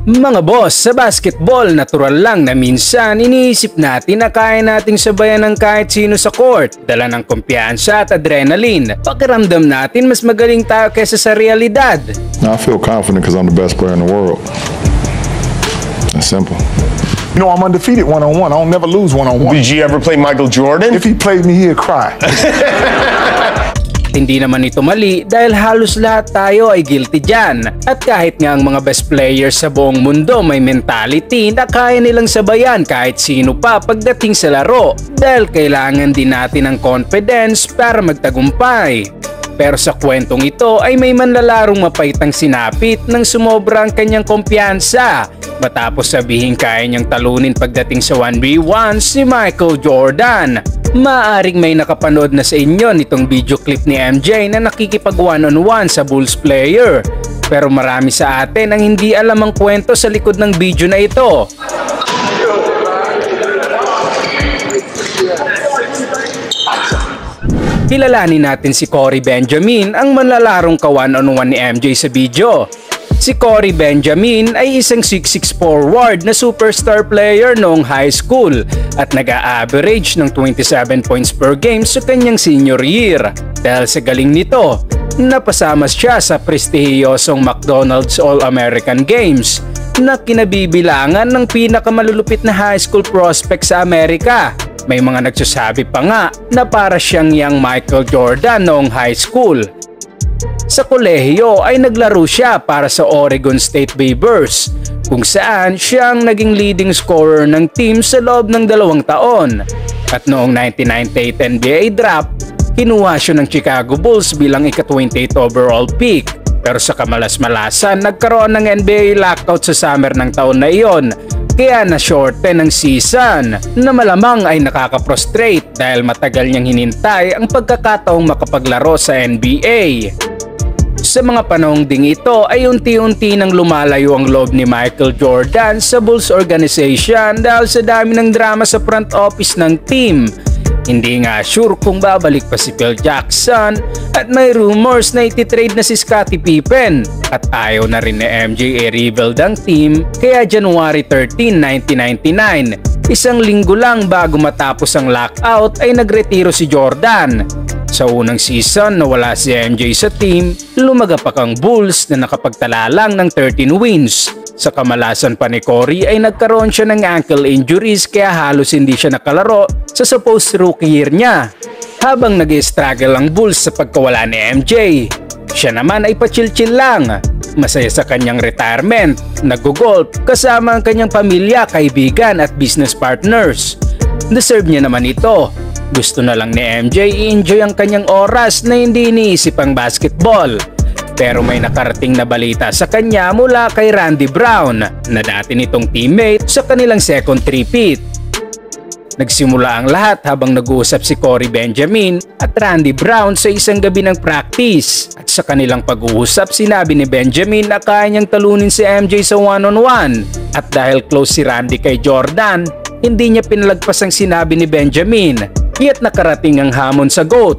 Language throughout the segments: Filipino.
Mga boss, sa basketball, natural lang na minsan iniisip natin na kaya nating sabayan ng kahit sino sa court. Dala ng kumpiyansa at adrenaline. Pakiramdam natin mas magaling tayo kaysa sa realidad. I feel confident because I'm the best player in the world. That's simple. You know, I'm undefeated one-on-one. I don't never lose one-on-one. Did you ever play Michael Jordan? If he played me, he'd cry. Hindi naman ito mali dahil halos lahat tayo ay guilty dyan. At kahit nga ang mga best players sa buong mundo may mentality na kaya nilang sabayan kahit sino pa pagdating sa laro. Dahil kailangan din natin ng confidence para magtagumpay. Pero sa kwentong ito ay may manlalarong mapaitang sinapit ng sumobra ang kanyang kumpiyansa. Matapos sabihin kaya niyang talunin pagdating sa 1v1 si Michael Jordan. Maaring may nakapanood na sa inyo nitong video clip ni MJ na nakikipag one-on-one sa Bulls player. Pero marami sa atin ang hindi alam ang kwento sa likod ng video na ito. Kilalanin natin si Corey Benjamin, ang manlalarong ka-one-on-one ni MJ sa video. Si Corey Benjamin ay isang 6'6" forward na superstar player noong high school at nag-a-average ng 27 points per game sa kanyang senior year. Dahil sa galing nito, napasama siya sa prestihiyosong McDonald's All-American Games na kinabibilangan ng pinakamalulupit na high school prospect sa Amerika. May mga nagsasabi pa nga na para siyang young Michael Jordan noong high school. Sa kolehiyo ay naglaro siya para sa Oregon State Beavers kung saan siya ang naging leading scorer ng team sa loob ng 2 taon. At noong 1998 NBA draft, kinuha siya ng Chicago Bulls bilang ika-28 overall pick. Pero sa kamalas-malasan, nagkaroon ng NBA lockout sa summer ng taon na iyon. Kaya na-shorten ng season na malamang ay nakaka-frustrate dahil matagal niyang hinintay ang pagkakataong makapaglaro sa NBA. Sa mga panahong ding ito ay unti-unti nang lumalayo ang loob ni Michael Jordan sa Bulls organization dahil sa dami ng drama sa front office ng team. Hindi nga sure kung babalik pa si Phil Jackson at may rumors na ititrade na si Scottie Pippen at ayaw na rin ni MJ i-rebuild ang team kaya January 13, 1999, isang linggo lang bago matapos ang lockout ay nagretiro si Jordan. Sa unang season na wala si MJ sa team, lumagapak ang Bulls na nakapagtala lang ng 13 wins. Sa kamalasan pa ni Corey ay nagkaroon siya ng ankle injuries kaya halos hindi siya nakalaro sa supposed rookie year niya. Habang nag-struggle ang Bulls sa pagkawala ni MJ, siya naman ay pa-chill-chill lang. Masaya sa kanyang retirement, nag-golf kasama ang kanyang pamilya, kaibigan at business partners. Deserve niya naman ito. Gusto na lang ni MJ i-enjoy ang kanyang oras na hindi iniisip ang basketball. Pero may nakarating na balita sa kanya mula kay Randy Brown na dati nitong teammate sa kanilang second three-peat. Nagsimula ang lahat habang nag-uusap si Corey Benjamin at Randy Brown sa isang gabi ng practice. At sa kanilang pag-uusap, sinabi ni Benjamin na kaya niyang talunin si MJ sa one-on-one. At dahil close si Randy kay Jordan, hindi niya pinalagpas ang sinabi ni Benjamin. Kaya't nakarating ang hamon sa GOAT.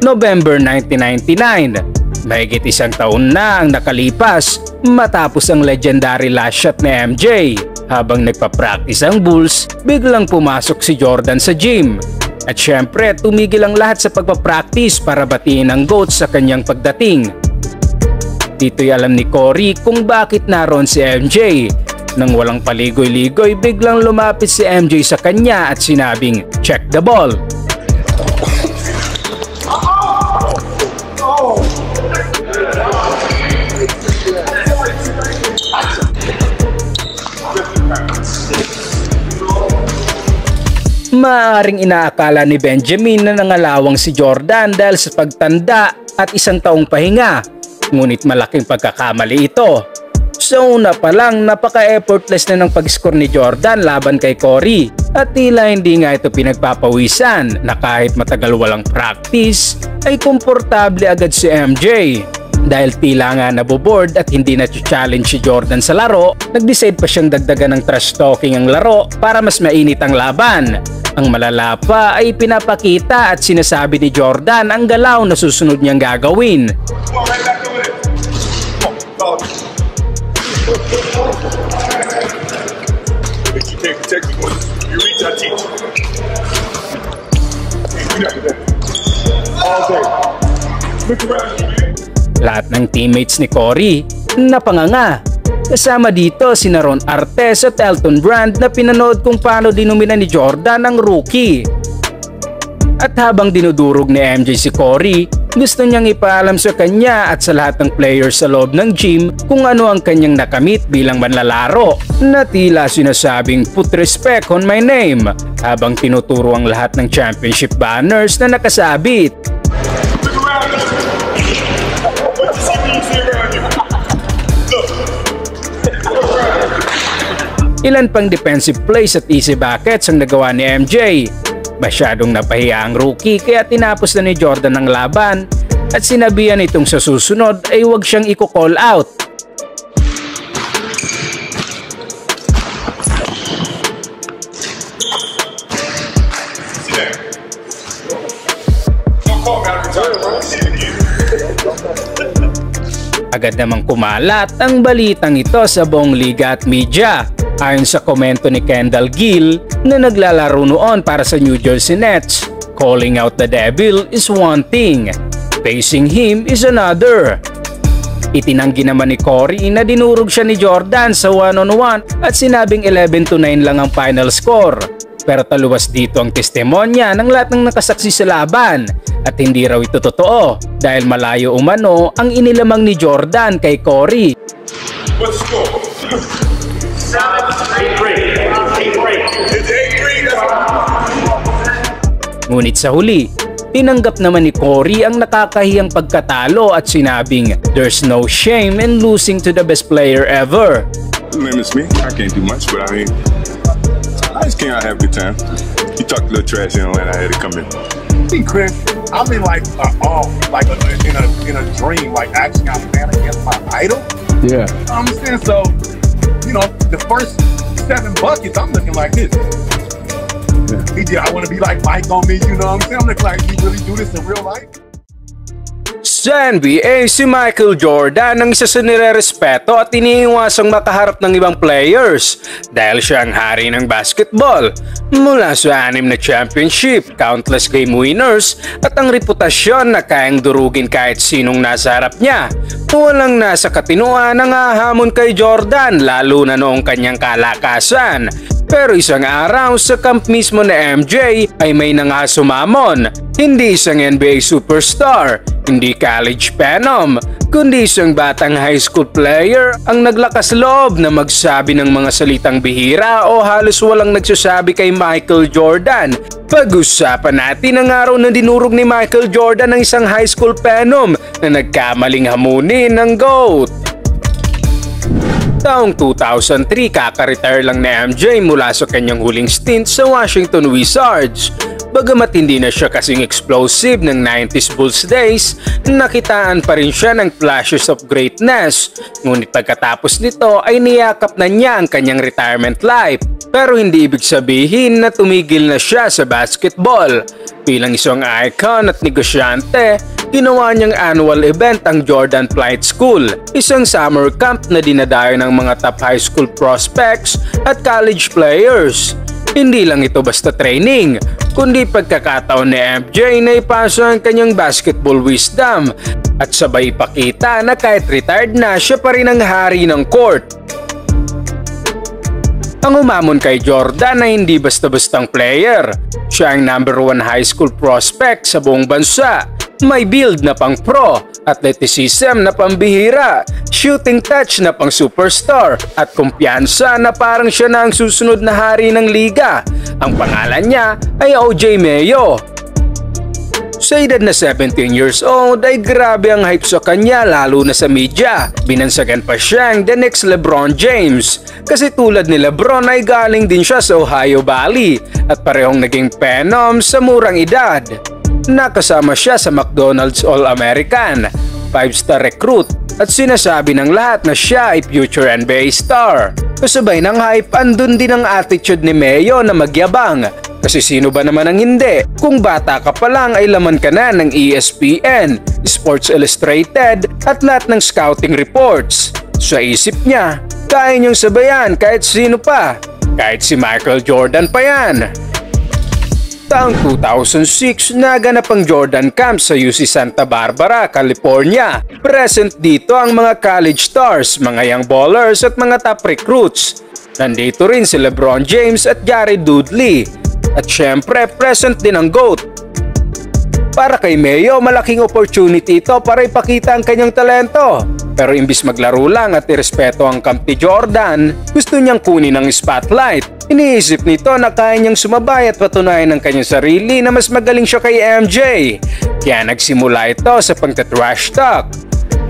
November 1999. Mahigit 1 taon na ang nakalipas matapos ang legendary last shot ni MJ. Habang nagpa-practice ang Bulls, biglang pumasok si Jordan sa gym. At syempre, tumigil ang lahat sa pagpa-practice para batiin ang GOAT sa kanyang pagdating. Dito'y alam ni Corey kung bakit naroon si MJ. Nang walang paligoy-ligoy, biglang lumapit si MJ sa kanya at sinabing, "Check the ball." Maaaring inaakala ni Benjamin na nangalawang si Jordan dahil sa pagtanda at 1 taong pahinga. Ngunit malaking pagkakamali ito. Sa una pa lang, napaka-effortless na ng pag-score ni Jordan laban kay Corey. At tila hindi nga ito pinagpapawisan na kahit matagal walang practice, ay komportable agad si MJ. Dahil tila nga naboboard at hindi na challenge si Jordan sa laro, nag-decide pa siyang dagdagan ng trash talking ang laro para mas mainit ang laban. Ang malala pa ay pinapakita at sinasabi ni Jordan ang galaw na susunod niyang gagawin. If you can't protect the one, you reach, I teach. All day. Look around you, man. Lahat ng teammates ni Cory napanganga. Kasama dito si Ron Artes at Elton Brand na pinanood kung paano dinumina ni Jordan ang rookie. At habang dinudurog ni MJ si Cory, gusto niyang ipaalam sa kanya at sa lahat ng players sa loob ng gym kung ano ang kanyang nakamit bilang manlalaro na tila sinasabing put respect on my name habang tinuturo ang lahat ng championship banners na nakasabit. Look around you. What you see around you? Look. Ilan pang defensive plays at easy buckets ang nagawa ni MJ. Masyadong napahiya ang rookie kaya tinapos na ni Jordan ang laban at sinabihan itong sa susunod ay huwag siyang i-call out. Agad namang kumalat ang balitang ito sa buong liga at media. Ayon sa komento ni Kendall Gill na naglalaro noon para sa New Jersey Nets, calling out the devil is one thing, facing him is another. Itinanggi naman ni Cory na dinurog siya ni Jordan sa 1-on-1 at sinabing 11-9 lang ang final score. Pero taluwas dito ang testimonya ng lahat ng nakasaksi sa laban at hindi raw ito totoo dahil malayo umano ang inilamang ni Jordan kay Cory. What's the score? 8-3. It's 8-3. Ngunit sa huli, tinanggap naman ni Cory ang nakakahiyang pagkatalo at sinabing there's no shame in losing to the best player ever. Limits me. I can't do much, but I mean, I just can't have a good time. You talked a little trash in Atlanta, I had to come in. See, Chris, I'm in like in a dream, like actually I'm playing against my idol. Yeah. You know what I'm saying? So, you know, the first 7 buckets, I'm looking like this. I want to be like Mike on me, you know what I'm saying? I'm looking like, you really do this in real life? Sa NBA, si Michael Jordan ang isa sa nirerespeto at iniiwasang makaharap ng ibang players dahil siya ang hari ng basketball mula sa 6 na championship, countless game winners at ang reputasyon na kayang durugin kahit sinong nasa harap niya. Walang nasa katinuan ang hahamon kay Jordan lalo na noong kanyang kalakasan. Pero isang araw sa camp mismo na MJ ay may nangasumamon. Hindi isang NBA superstar, hindi college phenom, kundi isang batang high school player ang naglakas loob na magsabi ng mga salitang bihira o halos walang nagsasabi kay Michael Jordan. Pag-usapan natin ang araw na dinurog ni Michael Jordan ng isang high school phenom na nagkamaling hamunin ng GOAT. Taong 2003, kaka-retire lang ni MJ mula sa kanyang huling stint sa Washington Wizards. Bagamat hindi na siya kasing explosive ng 90s Bulls days, nakitaan pa rin siya ng flashes of greatness. Ngunit pagkatapos nito ay niyakap na niya ang kanyang retirement life. Pero hindi ibig sabihin na tumigil na siya sa basketball. Bilang isang icon at negosyante, ginawa niyang annual event ang Jordan Flight School, isang summer camp na dinadayo ng mga top high school prospects at college players. Hindi lang ito basta training, kundi pagkakataon ni MJ na ipasa ang kanyang basketball wisdom at sabay ipakita na kahit retired na siya pa rin ang hari ng court. Ang umamon kay Jordan na hindi basta-bastang player. Siya ang #1 high school prospect sa buong bansa. May build na pang pro, athleticism na pambihira, shooting touch na pang superstar, at kumpiyansa na parang siya na ang susunod na hari ng liga. Ang pangalan niya ay OJ Mayo. Sa edad na 17 years old ay grabe ang hype sa kanya lalo na sa media. Binansagan pa siyang the next LeBron James kasi tulad ni LeBron ay galing din siya sa Ohio Valley at parehong naging phenom sa murang edad. Nakasama siya sa McDonald's All-American, 5-star recruit at sinasabi ng lahat na siya ay future NBA star. Kasabay ng hype, andun din ang attitude ni Mayo na magyabang. Kasi sino ba naman ang hindi? Kung bata ka pa lang ay laman ka na ng ESPN, Sports Illustrated at lahat ng scouting reports. Sa isip niya, kaya niyang sabayan kahit sino pa, kahit si Michael Jordan pa yan. Taong 2006, naganap ang Jordan Camp sa UC Santa Barbara, California. Present dito ang mga college stars, mga young ballers at mga top recruits. Nandito rin si LeBron James at Jared Dudley. At syempre, present din ang GOAT. Para kay Mayo, malaking opportunity ito para ipakita ang kanyang talento. Pero imbis maglaro lang at irespeto ang camp ni Jordan, gusto niyang kunin ang spotlight. Iniisip nito na kaya niyang sumabay at patunayan ang kanyang sarili na mas magaling siya kay MJ. Kaya nagsimula ito sa pagtatrash talk.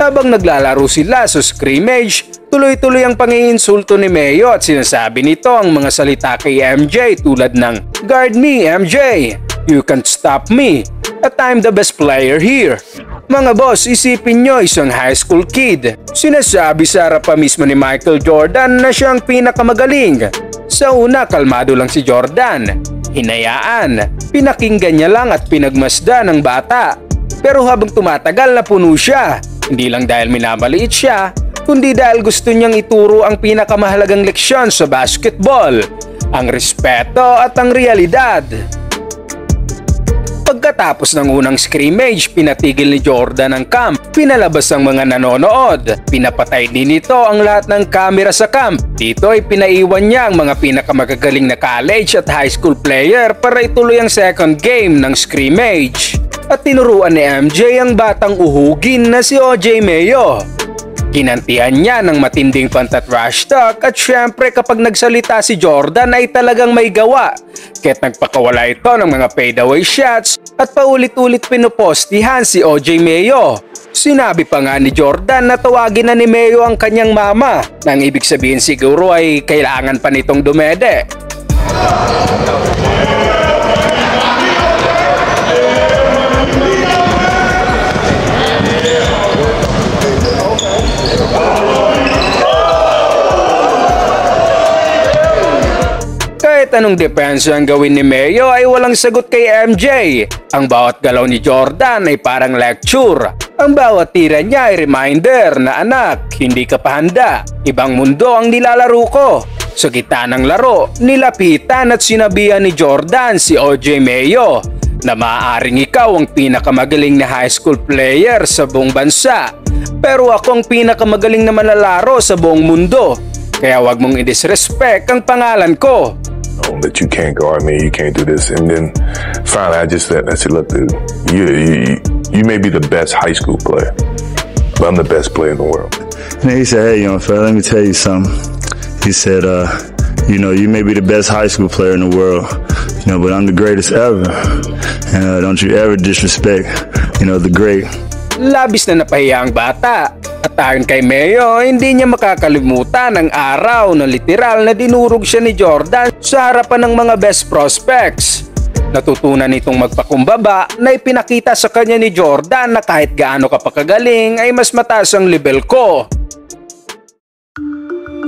Habang naglalaro sila sa scrimmage, tuloy-tuloy ang pangiinsulto ni Mayo at sinasabi nito ang mga salita kay MJ tulad ng "Guard me, MJ! You can't stop me! At I'm the best player here." Mga boss, isipin nyo isang high school kid. Sinasabi sa harap pa mismo ni Michael Jordan na siya ang pinakamagaling. Sa una, kalmado lang si Jordan. Hinayaan, pinakinggan niya lang at pinagmasdan ng bata. Pero habang tumatagal, napuno siya. Hindi lang dahil minamaliit siya, kundi dahil gusto niyang ituro ang pinakamahalagang leksyon sa basketball, ang respeto at ang realidad. Pagkatapos ng unang scrimmage, pinatigil ni Jordan ang camp. Pinalabas ang mga nanonood. Pinapatay din nito ang lahat ng kamera sa camp. Dito ay pinaiwan niya ang mga pinakamagagaling na college at high school player para ituloy ang second game ng scrimmage. At tinuruan ni MJ ang batang uhugin na si OJ Mayo. Kinantihan niya ng matinding pantatrash talk at syempre kapag nagsalita si Jordan ay talagang may gawa. Kaya't nagpakawala ito ng mga fadeaway shots at paulit-ulit pinupostihan si OJ Mayo. Sinabi pa nga ni Jordan na tawagin na ni Mayo ang kanyang mama, nang ibig sabihin siguro ay kailangan pa nitong dumede. Kahit anong depensa ang gawin ni Mayo ay walang sagot kay MJ. Ang bawat galaw ni Jordan ay parang lecture. Ang bawat tira niya ay reminder na anak, hindi ka pa handa. Ibang mundo ang nilalaro ko. Sa gitna ng laro, nilapitan at sinabihan ni Jordan si OJ Mayo na maaaring ikaw ang pinakamagaling na high school player sa buong bansa. Pero ako ang pinakamagaling na manlalaro sa buong mundo. Kaya wag mong i-disrespect ang pangalan ko. That you can't guard me, you can't do this. And then finally I said, look, dude, you may be the best high school player, but I'm the best player in the world. And he said, hey, young fella, let me tell you something. He said, you may be the best high school player in the world, but I'm the greatest ever. And don't you ever disrespect, the great. Labis na napahiya ang bata. At ayon kay Mayo, hindi niya makakalimutan ang araw na literal na dinurog siya ni Jordan sa harapan ng mga best prospects. Natutunan nitong magpakumbaba na ipinakita sa kanya ni Jordan na kahit gaano ka pakagaling ay mas mataas ang level ko.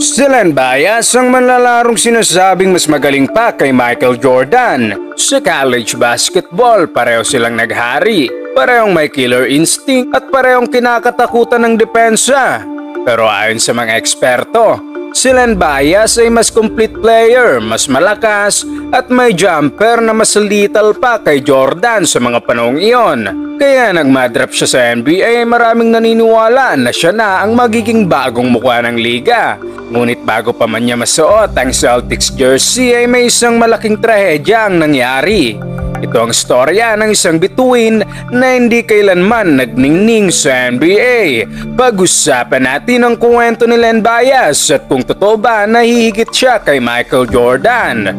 Si Len Bias ang manlalarong sinasabing mas magaling pa kay Michael Jordan. Sa college basketball, pareho silang naghari. Parehong may killer instinct at parehong kinakatakutan ng depensa. Pero ayon sa mga eksperto, si Len Bias ay mas complete player, mas malakas at may jumper na mas lethal pa kay Jordan sa mga panahong iyon. Kaya nag-madrap siya sa NBA, maraming naniniwala na siya na ang magiging bagong mukha ng liga. Ngunit bago pa man niya masuot ang Celtics jersey ay may isang malaking trahedya ang nangyari. Ito ang storya ng isang bituin na hindi kailanman nagningning sa NBA. Pag-usapan natin ang kwento ni Len Bias at kung totoo ba nahihigit siya kay Michael Jordan.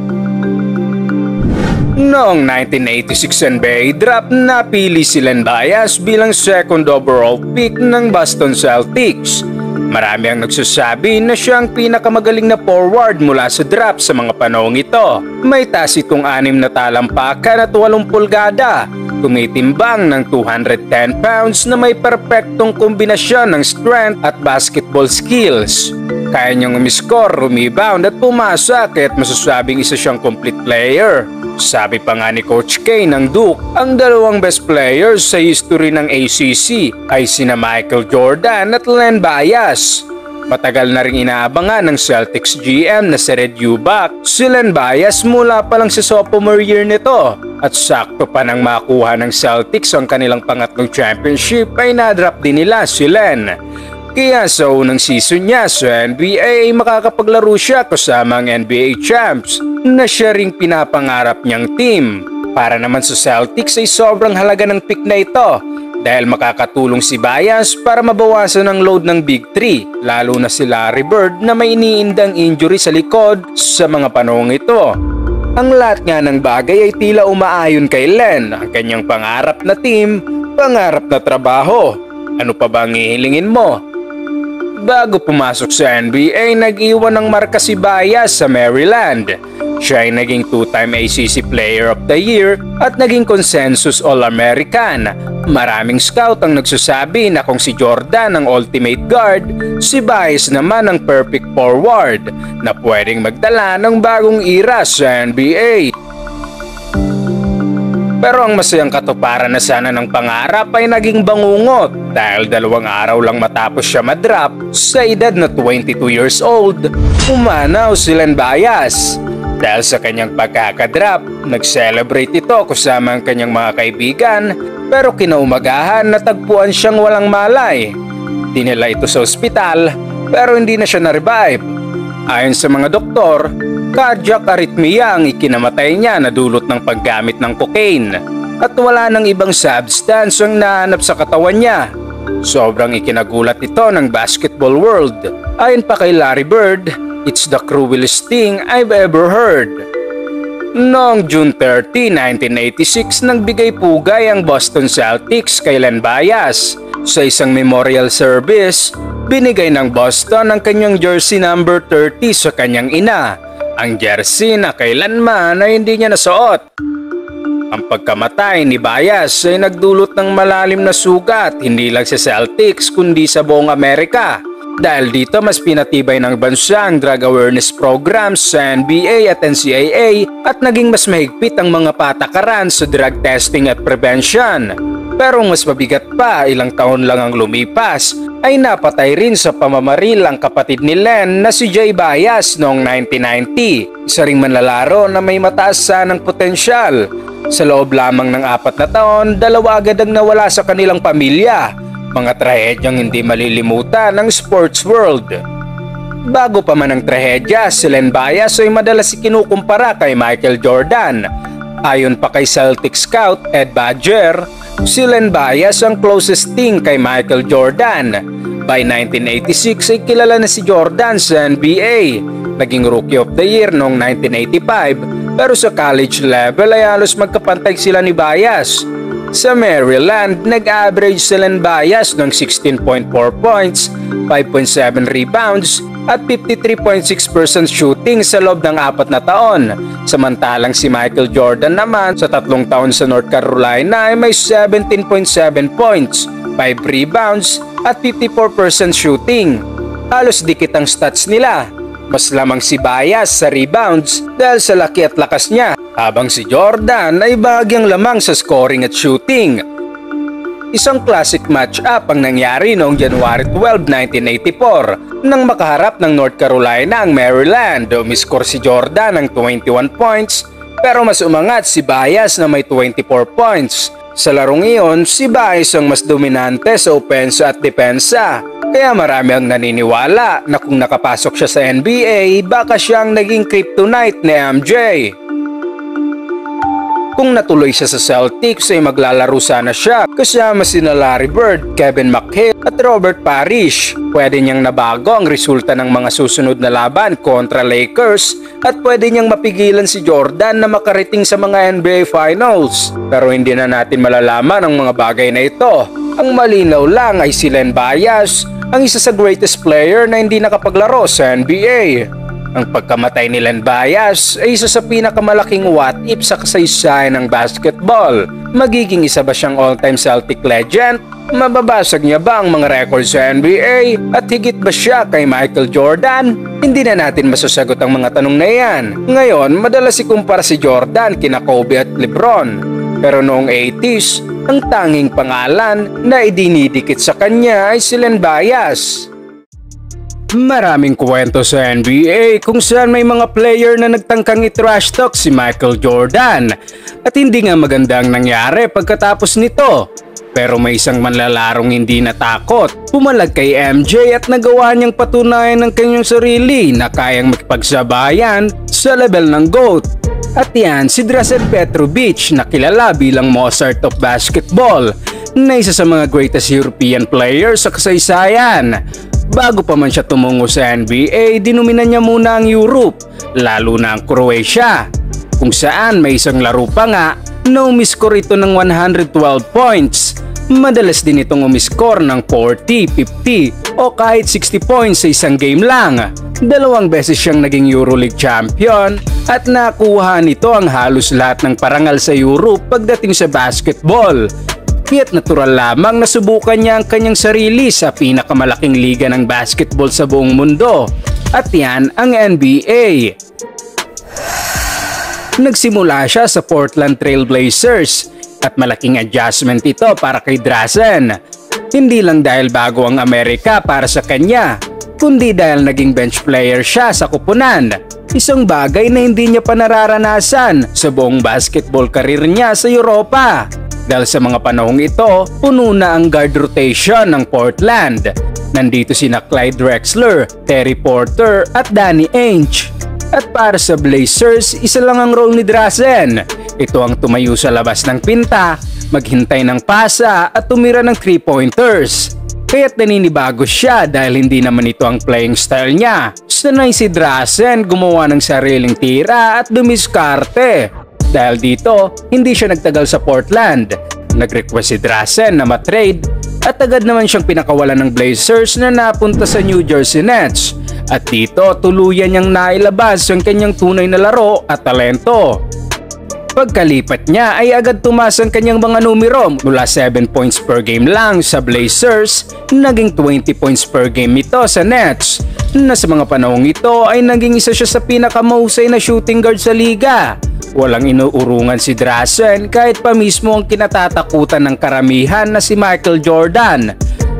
Noong 1986 NBA draft, napili si Len Bias bilang second overall pick ng Boston Celtics. Marami ang nagsasabi na siya ang pinakamagaling na forward mula sa draft sa mga panahong ito. May taas itong 6 na talampakan at 8 pulgada. Tumitimbang ng 210 pounds na may perpektong kombinasyon ng strength at basketball skills. Kaya niyang umiscore, rebound at pumasa kaya't masasabing isa siyang complete player. Sabi pa nga ni Coach K ng Duke, ang dalawang best players sa history ng ACC ay sina Michael Jordan at Len Bias. Matagal na ring inaabangan ng Celtics GM na si Red Auerbach si Len Bias mula pa lang sa sophomore year nito, at sakto pa nang makuha ng Celtics ang kanilang pangatlong championship ay na-drop din nila si Len. Kaya sa unang season niya sa NBA ay makakapaglaro siya kasama ang NBA champs na siya ring pinapangarap niyang team. Para naman sa Celtics ay sobrang halaga ng pick na ito dahil makakatulong si Bias para mabawasan ang load ng Big 3, lalo na si Larry Bird na may iniindang injury sa likod sa mga panahong ito. Ang lahat nga ng bagay ay tila umaayon kay Len, ang kanyang pangarap na team, pangarap na trabaho. Ano pa ba ang hihilingin mo? Bago pumasok sa NBA, nag-iwan ng marka si Bias sa Maryland. Siya ay naging 2-time ACC Player of the Year at naging consensus All-American. Maraming scout ang nagsasabi na kung si Jordan ang ultimate guard, si Bias naman ang perfect forward na pwedeng magdala ng bagong era sa NBA. Pero ang masayang katuparan na sana ng pangarap ay naging bangungot dahil 2 araw lang matapos siya madrop sa edad na 22 years old, umanaw si Len Bias. Dahil sa kanyang pagkakadrop, nag-celebrate ito kasama ang kanyang mga kaibigan, pero kinaumagahan natagpuan siyang walang malay. Dinala ito sa ospital pero hindi na siya na-revive. Ayon sa mga doktor, cardiac arrhythmia ang ikinamatay niya na dulot ng paggamit ng cocaine at wala nang ibang substance ang nahanap sa katawan niya. Sobrang ikinagulat ito ng basketball world. Ayon pa kay Larry Bird, "It's the cruelest thing I've ever heard." Noong June 30, 1986, nagbigay pugay ang Boston Celtics kay Len Bias. Sa isang memorial service, binigay ng Boston ang kanyang jersey number 30 sa kanyang ina. Ang jersey na kailanman ay hindi niya nasuot. Ang pagkamatay ni Bias ay nagdulot ng malalim na sugat hindi lang sa Celtics kundi sa buong Amerika. Dahil dito mas pinatibay ng bansa ang drug awareness programs sa NBA at NCAA at naging mas mahigpit ang mga patakaran sa drug testing at prevention. Pero mas mabigat pa, ilang taon lang ang lumipas, ay napatay rin sa pamamaril ang kapatid ni Len na si Jay Bias noong 1990. Isa ring manlalaro na may mataas sanang potensyal. Sa loob lamang ng 4 na taon, 2 agad ang nawala sa kanilang pamilya. Mga trahedyang hindi malilimutan ng sports world. Bago pa man ang trahedya, si Len Bias ay madalas ikinukumpara kay Michael Jordan. Ayon pa kay Celtic scout Ed Badger, si Len Bias ang closest thing kay Michael Jordan. By 1986 ay kilala na si Jordan sa NBA. Naging Rookie of the Year noong 1985, pero sa college level ay halos magkapantay sila ni Bias. Sa Maryland, nag-average si Len Bias ng 16.4 points, 5.7 rebounds at 53.6% shooting sa loob ng 4 na taon. Samantalang si Michael Jordan naman sa 3 taon sa North Carolina ay may 17.7 points, 5 rebounds at 54% shooting. Halos dikit ang stats nila. Mas lamang si Bias sa rebounds dahil sa laki at lakas niya, habang si Jordan ay bahagyang lamang sa scoring at shooting. Isang classic match-up ang nangyari noong January 12, 1984 nang makaharap ng North Carolina ang Maryland. Umiscore si Jordan ng 21 points pero mas umangat si Bias na may 24 points. Sa larong iyon, si Bias ang mas dominante sa opensa at depensa. Kaya marami ang naniniwala na kung nakapasok siya sa NBA, baka siyang naging kryptonite ni MJ. Kung natuloy siya sa Celtics ay maglalaro sana siya kasama sina Larry Bird, Kevin McHale at Robert Parrish. Pwede niyang nabago ang resulta ng mga susunod na laban kontra Lakers at pwede niyang mapigilan si Jordan na makarating sa mga NBA Finals. Pero hindi na natin malalaman ang mga bagay na ito. Ang malinaw lang ay si Len Bias, ang isa sa greatest player na hindi nakapaglaro sa NBA. Ang pagkamatay ni Len Bias ay isa sa pinakamalaking what-if sa kasaysayan ng basketball. Magiging isa ba siyang all-time Celtic legend? Mababasag niya ba ang mga records sa NBA? At higit ba siya kay Michael Jordan? Hindi na natin masasagot ang mga tanong na yan. Ngayon, madalas ikumpara si Jordan kina Kobe at LeBron. Pero noong 80s, ang tanging pangalan na idinidikit sa kanya ay si Len Bias. Maraming kwento sa NBA kung saan may mga player na nagtangkang i-trash talk si Michael Jordan at hindi nga maganda ang nangyari pagkatapos nito. Pero may isang manlalarong hindi natakot, pumalag kay MJ at nagawa niyang patunayan ng kanyang sarili na kayang makipagsabayan sa level ng GOAT. At yan si Drazen Petrovic na kilala bilang Mozart of basketball na isa sa mga greatest European players sa kasaysayan. Bago pa man siya tumungo sa NBA, dinuminan niya muna ang Europe, lalo na ang Croatia, kung saan may isang laro pa nga na umiskor ito ng 112 points. Madalas din itong umiskor ng 40, 50 o kahit 60 points sa isang game lang. 2 beses siyang naging EuroLeague champion at nakuha nito ang halos lahat ng parangal sa Europe pagdating sa basketball. Kaya't natural lamang na subukan niya ang kanyang sarili sa pinakamalaking liga ng basketball sa buong mundo. At yan ang NBA. Nagsimula siya sa Portland Trail Blazers at malaking adjustment ito para kay Drazen. Hindi lang dahil bago ang Amerika para sa kanya, kundi dahil naging bench player siya sa kupunan. Isang bagay na hindi niya pa nararanasan sa buong basketball career niya sa Europa. Dahil sa mga panahong ito, puno na ang guard rotation ng Portland. Nandito sina Clyde Drexler, Terry Porter at Danny Ainge. At para sa Blazers, isa lang ang role ni Drazen. Ito ang tumayo sa labas ng pinta, maghintay ng pasa at tumira ng 3-pointers. Kaya't naninibago siya dahil hindi naman ito ang playing style niya. Sanay si Drazen gumawa ng sariling tira at dumiskarte. Dahil dito, hindi siya nagtagal sa Portland. Nag-request si Drazen na matrade at agad naman siyang pinakawalan ng Blazers na napunta sa New Jersey Nets. At dito, tuluyan niyang nailabas ang kanyang tunay na laro at talento. Pagkalipat niya ay agad tumaas ang kanyang mga numero mula 7 points per game lang sa Blazers, naging 20 points per game ito sa Nets. Na sa mga panahong ito ay naging isa siya sa pinakamahusay na shooting guard sa liga. Walang inuurungan si Drazen kahit pa mismo ang kinatatakutan ng karamihan na si Michael Jordan.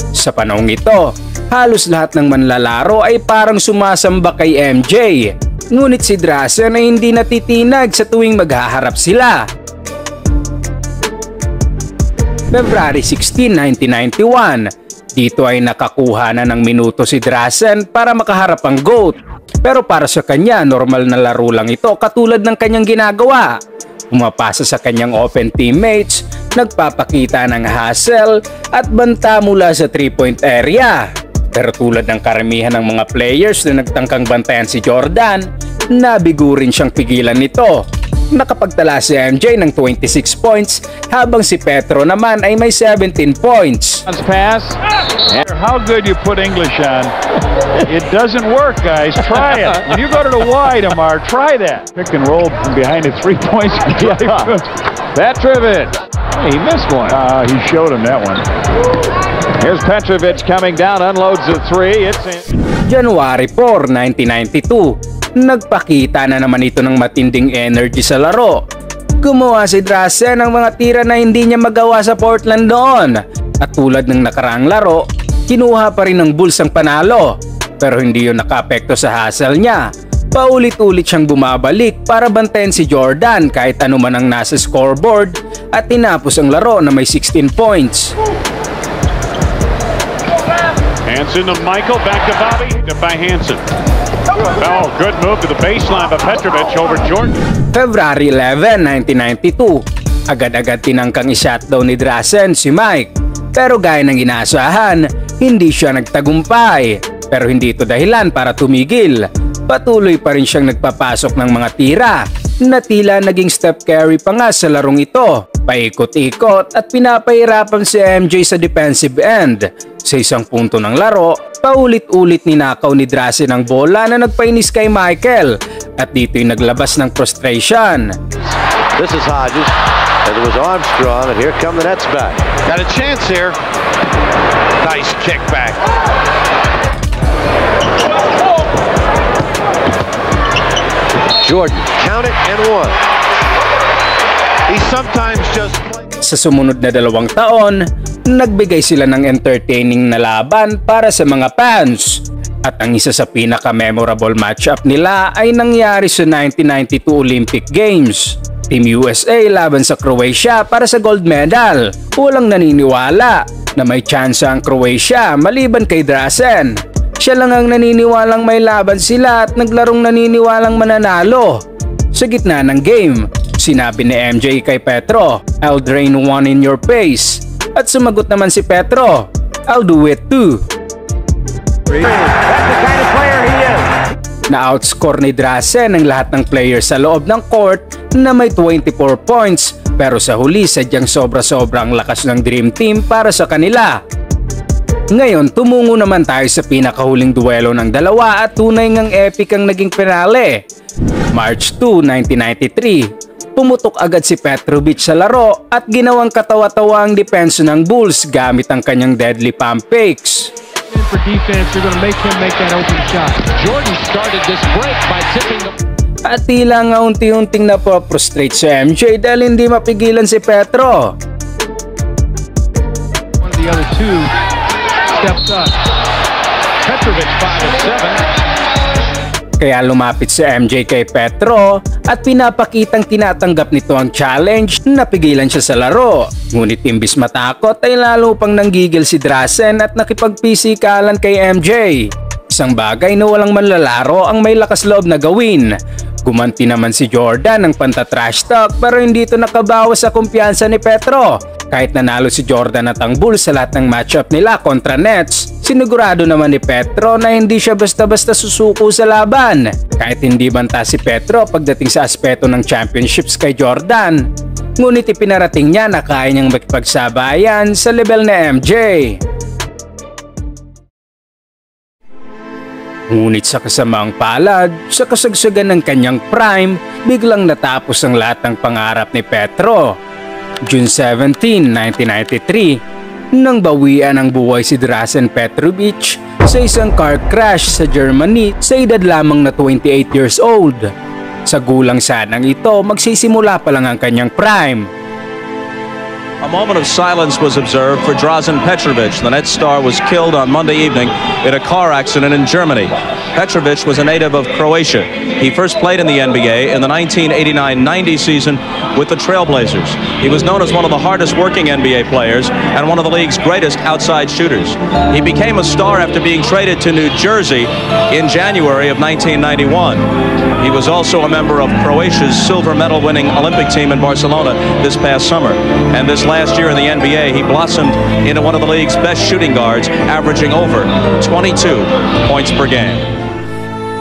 Sa panahong ito, halos lahat ng manlalaro ay parang sumasamba kay MJ. Ngunit si Drazen ay hindi natitinag sa tuwing maghaharap sila. February 16, 1991. Dito ay nakakuha na ng minuto si Drazen para makaharap ang GOAT. Pero para sa kanya, normal na laro lang ito katulad ng kanyang ginagawa. Pumapasa sa kanyang open teammates, nagpapakita ng hustle at banta mula sa 3-point area. Pero tulad ng karamihan ng mga players na nagtangkang bantayan si Jordan, nabigo rin siyang pigilan nito. Nakapagtala si MJ ng 26 points habang si Petro naman ay may 17 points. Pass. How good you put English on. It doesn't work, guys. Try it. When you go to the wide, Amar, try that. Pick and roll from behind the 3 points. Petrovic. He missed one. He showed him that one. Here's Petrovic coming down, unloads the 3. It's in. January 4, 1992. Nagpakita na naman ito ng matinding energy sa laro. Gumawa si Drazen ng mga tira na hindi niya magawa sa Portland noon. At tulad ng nakaraang laro, kinuha pa rin ng Bulls ang panalo. Pero hindi yun nakaapekto sa hustle niya. Paulit-ulit siyang bumabalik para bantayan si Jordan kahit ano man ang nasa scoreboard at tinapos ang laro na may 16 points. Hansen to Michael, back to Bobby, by Hansen. Oh, good move to the baseline by Petrovic over Jordan. February 11, 1992. Agad-agad tinangkang i-shutdown ni Drazen si Mike. Pero gaya ng inaasahan, hindi siya nagtagumpay. Pero hindi ito dahilan para tumigil. Patuloy pa rin siyang nagpapasok ng mga tira na tila naging Steph Curry pa nga sa larong ito. Paikot-ikot at pinapahirapan si MJ sa defensive end. Sa isang punto ng laro, paulit-ulit ninakaw ni Drazen ang bola na nagpainis kay Michael at dito'y naglabas ng frustration. This is Hodges, and it was Armstrong, and here come the Nets back. Got a chance here. Nice kick back. Jordan, count it and one. He sometimes just... Sa sumunod na 2 taon, nagbigay sila ng entertaining na laban para sa mga fans. At ang isa sa pinaka-memorable matchup nila ay nangyari sa 1992 Olympic Games. Team USA laban sa Croatia para sa gold medal. Walang naniniwala na may tsansa ang Croatia maliban kay Drazen. Siya lang ang naniniwalang may laban sila at naglarong naniniwalang mananalo. Sa gitna ng game, sinabi ni MJ kay Petro, "I'll drain one in your face." At sumagot naman si Petro, "I'll do it too." That's the kind of player he is. Na-outscore ni Drazen ang lahat ng players sa loob ng court na may 24 points, pero sa huli sadyang sobra-sobrang lakas ng Dream Team para sa kanila. Ngayon, tumungo naman tayo sa pinakahuling duelo ng dalawa at tunay ngang epic ang naging penale. March 2, 1993, pumutok agad si Petrovic sa laro at ginawang katawa-tawa ang depensa ng Bulls gamit ang kanyang deadly pump fakes. For defense, you're going to make him make that open shot. Jordan started this break by tipping the... At tila nga unti-unting napoprostrate si MJ dahil hindi mapigilan si Petro. One of the other two steps up. Petrovic 5-7. Kaya lumapit si MJ kay Petro at pinapakitang tinatanggap nito ang challenge na pigilan siya sa laro. Ngunit imbis matakot ay lalo pang nanggigil si Drazen at nakipagpisikalan kay MJ. Isang bagay na walang manlalaro ang may lakas loob na gawin. Gumanti naman si Jordan ng panta-trash talk pero hindi ito nakabawas sa kumpiyansa ni Petro. Kahit nanalo si Jordan at ang Bulls sa lahat ng matchup nila kontra Nets, sinigurado naman ni Petro na hindi siya basta-basta susuko sa laban. Kahit hindi banta si Petro pagdating sa aspeto ng championships kay Jordan. Ngunit ipinarating niya na kaya niyang makipagsabayan sa level na MJ. Ngunit sa kasamaang palad, sa kasagsagan ng kanyang prime, biglang natapos ang lahat ng pangarap ni Petro. June 17, 1993, nang bawian ang buhay si Drazen Petrovic sa isang car crash sa Germany sa edad lamang na 28 years old. Sa gulang sanang ito, magsisimula pa lang ang kanyang prime. A moment of silence was observed for Drazen Petrovic. The Nets star was killed on Monday evening in a car accident in Germany. Petrovic was a native of Croatia. He first played in the NBA in the 1989-90 season with the Trailblazers. He was known as one of the hardest working NBA players and one of the league's greatest outside shooters. He became a star after being traded to New Jersey in January of 1991. He was also a member of Croatia's silver medal winning Olympic team in Barcelona this past summer. And this last year in the NBA, he blossomed into one of the league's best shooting guards, averaging over 22 points per game.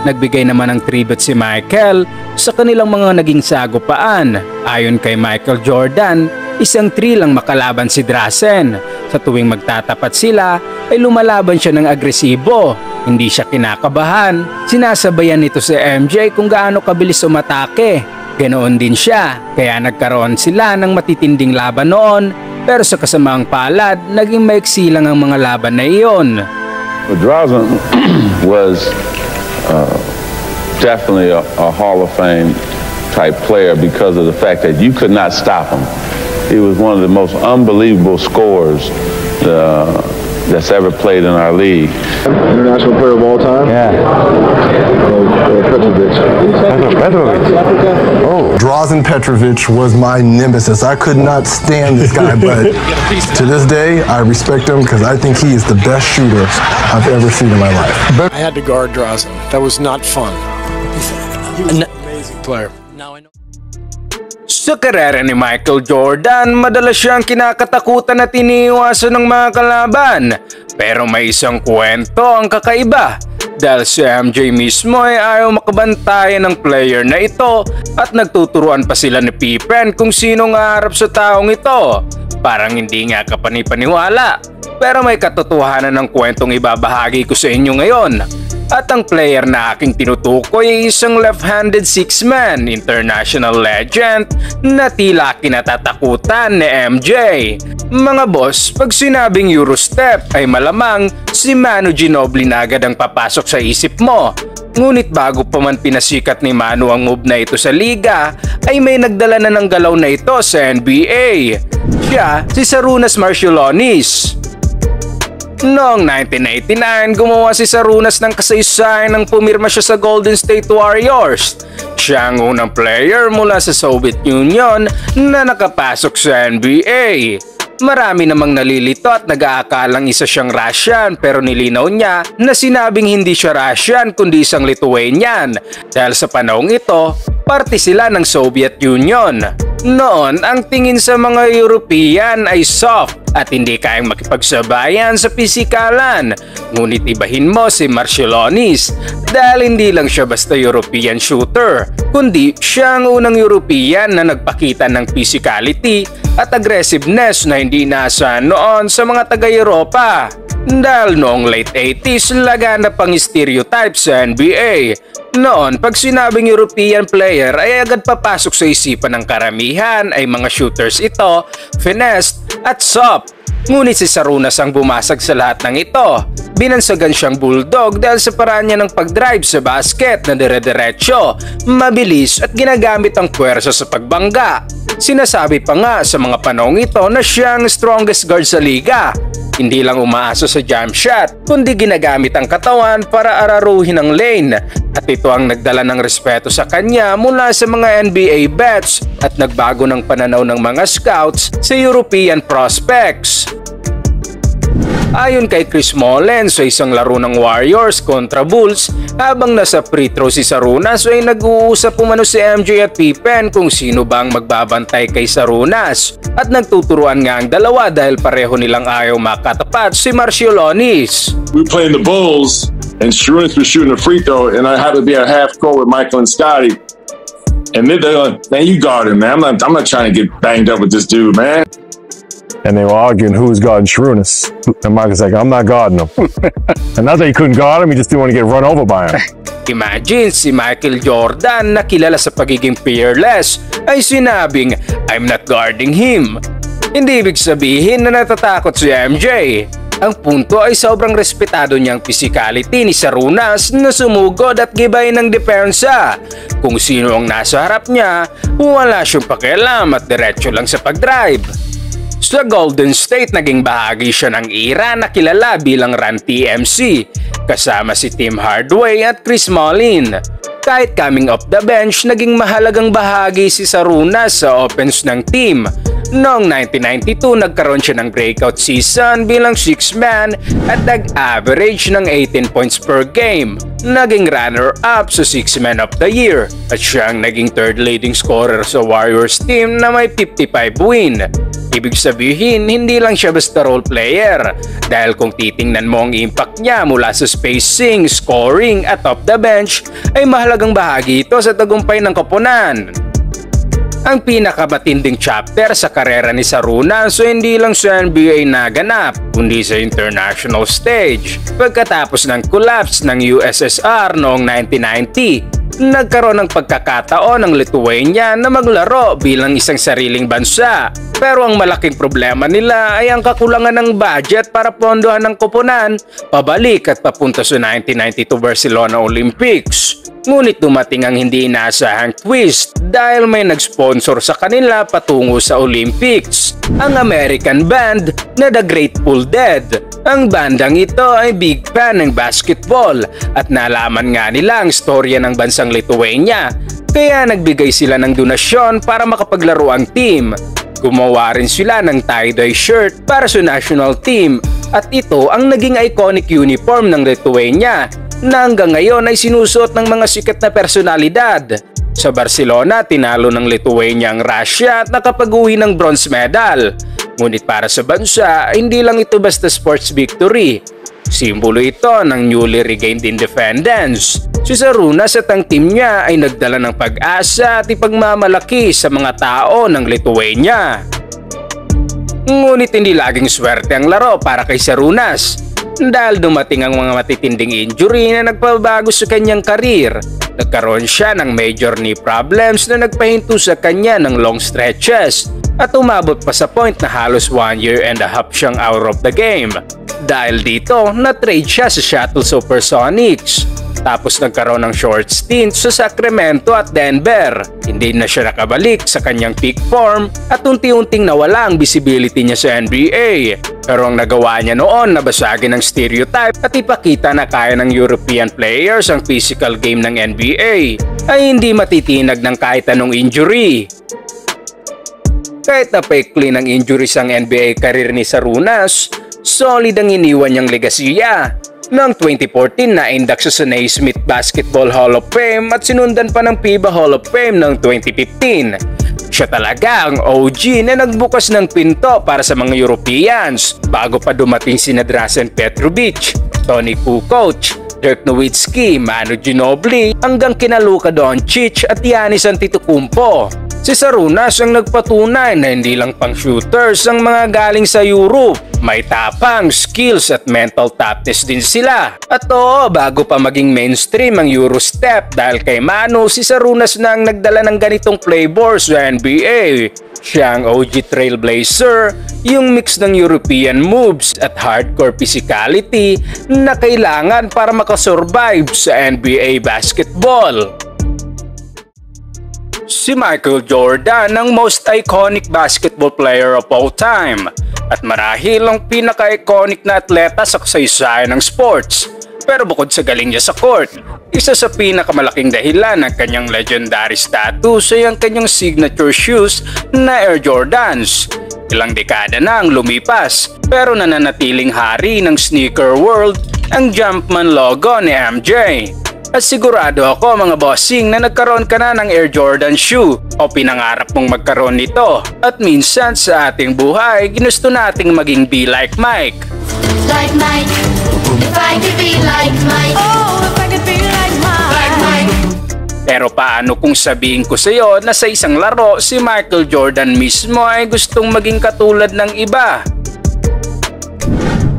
Nagbigay naman ng tribute si Michael sa kanilang mga naging sagupaan. Ayon kay Michael Jordan, isang thrill ang makalaban si Drazen. Sa tuwing magtatapat sila, ay lumalaban siya ng agresibo. Hindi siya kinakabahan. Sinasabayan nito si MJ kung gaano kabilis umatake. Ganoon din siya, kaya nagkaroon sila ng matitinding laban noon. Pero sa kasamaang palad, naging maiksi lang ang mga laban na iyon. Drazen was definitely a Hall of Fame type player because of the fact that you could not stop him. He was one of the most unbelievable scorers that's ever played in our league. International player of all time? Yeah. Petrovic. Oh. Drazen Petrovic was my nemesis. I could not stand this guy, but to this day, I respect him because I think he is the best shooter I've ever seen in my life. I had to guard Drazen. That was not fun. He was an amazing player. Sa karera ni Michael Jordan, madalas siyang kinakatakutan at iniiwasan ng mga kalaban. Pero may isang kwento ang kakaiba. Dahil si MJ mismo ay ayaw makabantayan ng player na ito at nagtuturuan pa sila ni Pippen kung sino nga harap sa taong ito. Parang hindi nga kapanipaniwala. Pero may katotohanan ng kwentong ibabahagi ko sa inyo ngayon. At ang player na aking tinutukoy ay isang left-handed six-man international legend na tila kinatatakutan ni MJ. Mga boss, pag sinabing Eurostep ay malamang si Manu Ginobili na agad ang papasok sa isip mo. Ngunit bago pa man pinasikat ni Manu ang move na ito sa liga, ay may nagdala na ng galaw na ito sa NBA. Siya si Sarunas Marciulionis. Noong 1989, gumawa si Sarunas ng kasaysayan nang pumirma siya sa Golden State Warriors. Siya ang unang player mula sa Soviet Union na nakapasok sa NBA. Marami namang nalilito at nag-aakalang isa siyang Russian pero nilinaw niya na sinabing hindi siya Russian kundi isang Lithuanian dahil sa panahong ito, parte sila ng Soviet Union. Noon, ang tingin sa mga European ay soft at hindi kayang makipagsabayan sa pisikalan. Ngunit ibahin mo si Marciulionis dahil hindi lang siya basta European shooter, kundi siya ang unang European na nagpakita ng physicality at aggressiveness na hindi inaasahan noon sa mga taga-Europa. Dahil noong late 80s, laganap ang stereotype sa NBA. Noon, pag sinabing European player ay agad papasok sa isipan ng karamihan ay mga shooters ito, finesse at soft. Ngunit si Sarunas ang bumasag sa lahat ng ito. Binansagan siyang bulldog dahil sa paraan niya ng pag-drive sa basket na dire-diretso, mabilis at ginagamit ang puwersa sa pagbangga. Sinasabi pa nga sa mga panahong ito na siya ang strongest guard sa liga. Hindi lang umaasa sa jump shot, kundi ginagamit ang katawan para araruhin ang lane. At ito ang nagdala ng respeto sa kanya mula sa mga NBA bets at nagbago ng pananaw ng mga scouts sa European prospects. Ayon kay Chris Mullins, sa isang laro ng Warriors kontra Bulls, habang nasa free throw si Sarunas ay nag-uusap umano si MJ at Pippen kung sino bang magbabantay kay Sarunas. At nagtuturuan nga ang dalawa dahil pareho nilang ayaw makatapat si Marciulionis. We were playing the Bulls and Sarunas was shooting a free throw and I happened to be at half court with Michael and Scotty. And they're like, man, you guard him, man. I'm not trying to get banged up with this dude, man. And they were arguing who's guarding Sarunas. And Michael's like, I'm not guarding him. And not that he couldn't guard him, he just didn't want to get run over by him. Imagine si Michael Jordan na kilala sa pagiging fearless ay sinabing, I'm not guarding him. Hindi ibig sabihin na natatakot si MJ. Ang punto ay sobrang respetado niyang physicality ni Sarunas na sumugod at gibay ng depensa. Kung sino ang nasa harap niya, wala siyang pakialam at diretso lang sa pag-drive. Sa Golden State, naging bahagi siya ng era na kilala bilang Run TMC, kasama si Tim Hardaway at Chris Mullin. Kahit coming off the bench, naging mahalagang bahagi si Sarunas sa offense ng team. Noong 1992, nagkaroon siya ng breakout season bilang 6-man at nag-average ng 18 points per game. Naging runner-up sa 6-man of the year at siya ang naging third leading scorer sa Warriors team na may 55 win. Ibig sabihin, hindi lang siya basta role player dahil kung titingnan mo ang impact niya mula sa spacing, scoring at off the bench ay mahalagang bahagi ito sa tagumpay ng koponan. Ang pinakamatinding chapter sa karera ni Sarunas so hindi lang sa NBA naganap kundi sa international stage. Pagkatapos ng collapse ng USSR noong 1990, nagkaroon ng pagkakataon ng Lithuania na maglaro bilang isang sariling bansa. Pero ang malaking problema nila ay ang kakulangan ng budget para pondohan ng koponan pabalik at papunta sa 1992 Barcelona Olympics. Ngunit dumating ang hindi inaasahang twist dahil may nag-sponsor sa kanila patungo sa Olympics, ang American band na The Grateful Dead. Ang bandang ito ay big fan ng basketball at nalaman nga nila ang storya ng bansang Lithuania, kaya nagbigay sila ng donasyon para makapaglaro ang team. Gumawa rin sila ng tie-dye shirt para sa national team at ito ang naging iconic uniform ng Lithuania na hanggang ngayon ay sinusuot ng mga sikat na personalidad. Sa Barcelona, tinalo ng Lithuania ang Russia at nakapag-uwi ng bronze medal. Ngunit para sa bansa, hindi lang ito basta sports victory. Simbolo ito ng newly regained independence. Si Sarunas at ang team niya ay nagdala ng pag-asa at ipagmamalaki sa mga tao ng Lithuania. Ngunit hindi laging swerte ang laro para kay Sarunas dahil dumating ang mga matitinding injury na nagpabago sa kanyang karir. Nagkaroon siya ng major knee problems na nagpahinto sa kanya ng long stretches at umabot pa sa point na halos 1.5 years siyang out of the game. Dahil dito, na-trade siya sa Seattle Supersonics. Tapos nagkaroon ng short stint sa Sacramento at Denver. Hindi na siya nakabalik sa kanyang peak form at unti-unting nawala ang visibility niya sa NBA. Pero ang nagawa niya noon na basagin ang stereotype at ipakita na kaya ng European players ang physical game ng NBA ay hindi matitinag ng kahit anong injury. Kahit napaikli ng injuries ang NBA career ni Sarunas, solid ang iniwan niyang legasiya. Noong 2014 na-induct sa Naismith Basketball Hall of Fame at sinundan pa ng FIBA Hall of Fame noong 2015. Siya talaga ang OG na nagbukas ng pinto para sa mga Europeans bago pa dumating sina Drazen Petrovic, Toni Kukoc, Dirk Nowitzki, Manu Ginobili hanggang kina Luka Doncic at Giannis Antetokounmpo. Si Sarunas ang nagpatunay na hindi lang pang shooters ang mga galing sa Europe. May tapang, skills at mental toughness din sila. At oo, bago pa maging mainstream ang Eurostep dahil kay Manu, si Sarunas na ang nagdala ng ganitong flavor sa NBA. Siya ang OG trailblazer, yung mix ng European moves at hardcore physicality na kailangan para makasurvive sa NBA basketball. Si Michael Jordan ang most iconic basketball player of all time at marahil ang pinaka-iconic na atleta sa kasaysayan ng sports. Pero bukod sa galing niya sa court, isa sa pinakamalaking dahilan ng kanyang legendary status ay ang kanyang signature shoes na Air Jordans. Ilang dekada na ang lumipas pero nananatiling hari ng sneaker world ang Jumpman logo ni MJ. At sigurado ako mga bossing na nagkaroon ka na ng Air Jordan shoe o pinangarap mong magkaroon nito. At minsan sa ating buhay, ginusto nating maging be like Mike. Like Mike, if I could be like Mike. Oh, if I could be like Mike. Like Mike. Pero paano kung sabihin ko sa iyo na sa isang laro si Michael Jordan mismo ay gustong maging katulad ng iba?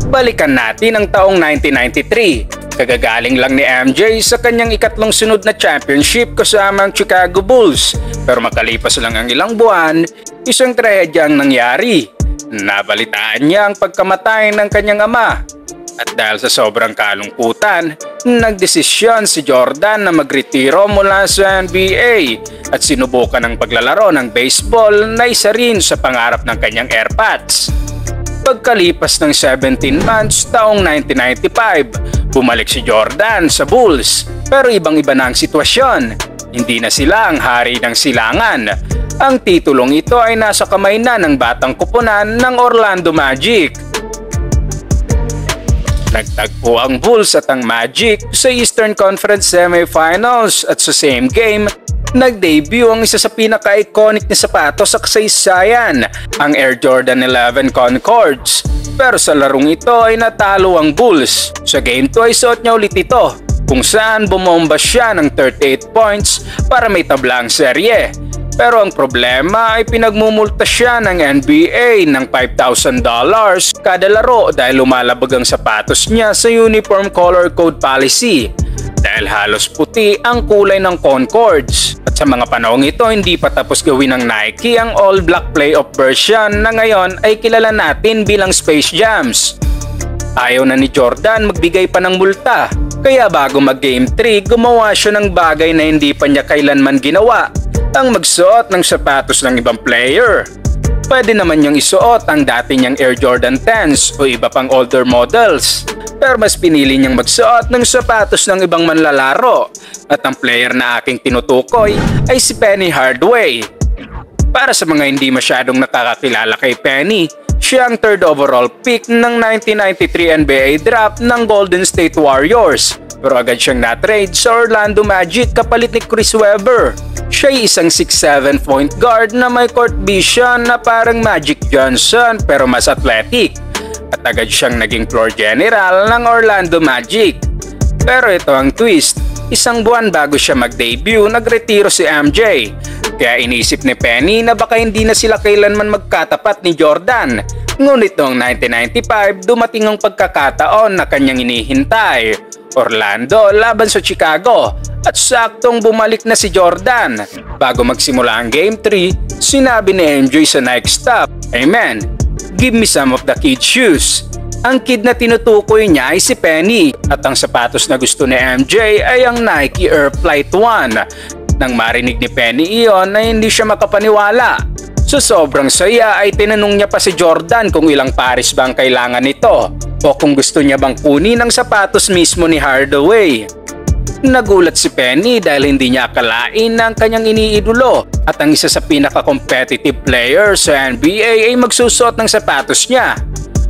Balikan natin ang taong 1993. Kagagaling lang ni MJ sa kanyang ikatlong sunod na championship kasama ang Chicago Bulls. Pero makalipas lang ang ilang buwan, isang trahedya ang nangyari. Nabalitaan niya ang pagkamatay ng kanyang ama. At dahil sa sobrang kalungkutan, nagdesisyon si Jordan na magretiro mula sa NBA at sinubukan ang paglalaro ng baseball na isa rin sa pangarap ng kanyang airpods. Pagkalipas ng 17 months taong 1995, bumalik si Jordan sa Bulls. Pero ibang-iba na ang sitwasyon. Hindi na sila ang hari ng silangan. Ang titulong ito ay nasa kamay na ng batang kupunan ng Orlando Magic. Nagtagpo ang Bulls at ang Magic sa Eastern Conference Semifinals at sa same game, nag-debut ang isa sa pinaka-iconic na sapatos sa kasaysayan, ang Air Jordan 11 Concords. Pero sa larong ito ay natalo ang Bulls. Sa game 2 ay suot niya ulit ito, kung saan bumomba siya ng 38 points para may tabla ang serye. Pero ang problema ay pinagmumulta siya ng NBA ng $5,000 kada laro dahil lumalabag ang sapatos niya sa Uniform Color Code Policy. Dahil halos puti ang kulay ng Concords. At sa mga panahong ito hindi pa tapos gawin ng Nike ang all-black playoff version na ngayon ay kilala natin bilang Space Jams. Ayaw na ni Jordan magbigay pa ng multa. Kaya bago mag-game 3 gumawa siya ng bagay na hindi pa niya kailanman ginawa, ang magsuot ng sapatos ng ibang player. Pwede naman niyang isuot ang dati niyang Air Jordan 10s o iba pang older models. Pero mas pinili niyang magsuot ng sapatos ng ibang manlalaro. At ang player na aking tinutukoy ay si Penny Hardaway. Para sa mga hindi masyadong nakakakilala kay Penny, siya ang 3rd overall pick ng 1993 NBA draft ng Golden State Warriors. Pero agad siyang na-trade sa Orlando Magic kapalit ni Chris Webber. Siya ay isang 6'7" point guard na may court vision na parang Magic Johnson pero mas athletic. At agad siyang naging floor general ng Orlando Magic. Pero ito ang twist, isang buwan bago siya mag-debut, nagretiro si MJ. Kaya inisip ni Penny na baka hindi na sila kailanman magkatapat ni Jordan. Ngunit noong 1995, dumating ang pagkakataon na kanyang inihintay. Orlando laban sa Chicago at saktong bumalik na si Jordan. Bago magsimula ang Game 3, sinabi ni MJ sa Nike staff, "Hey man, give me some of the kid shoes." Ang kid na tinutukoy niya ay si Penny at ang sapatos na gusto ni MJ ay ang Nike Air Flight 1. Nang marinig ni Penny iyon ay hindi siya makapaniwala. So sobrang saya ay tinanong niya pa si Jordan kung ilang pares ba ang kailangan nito o kung gusto niya bang kunin ang sapatos mismo ni Hardaway. Nagulat si Penny dahil hindi niya akalain na ang kanyang iniidolo at ang isa sa pinaka-competitive player sa NBA ay magsusuot ng sapatos niya.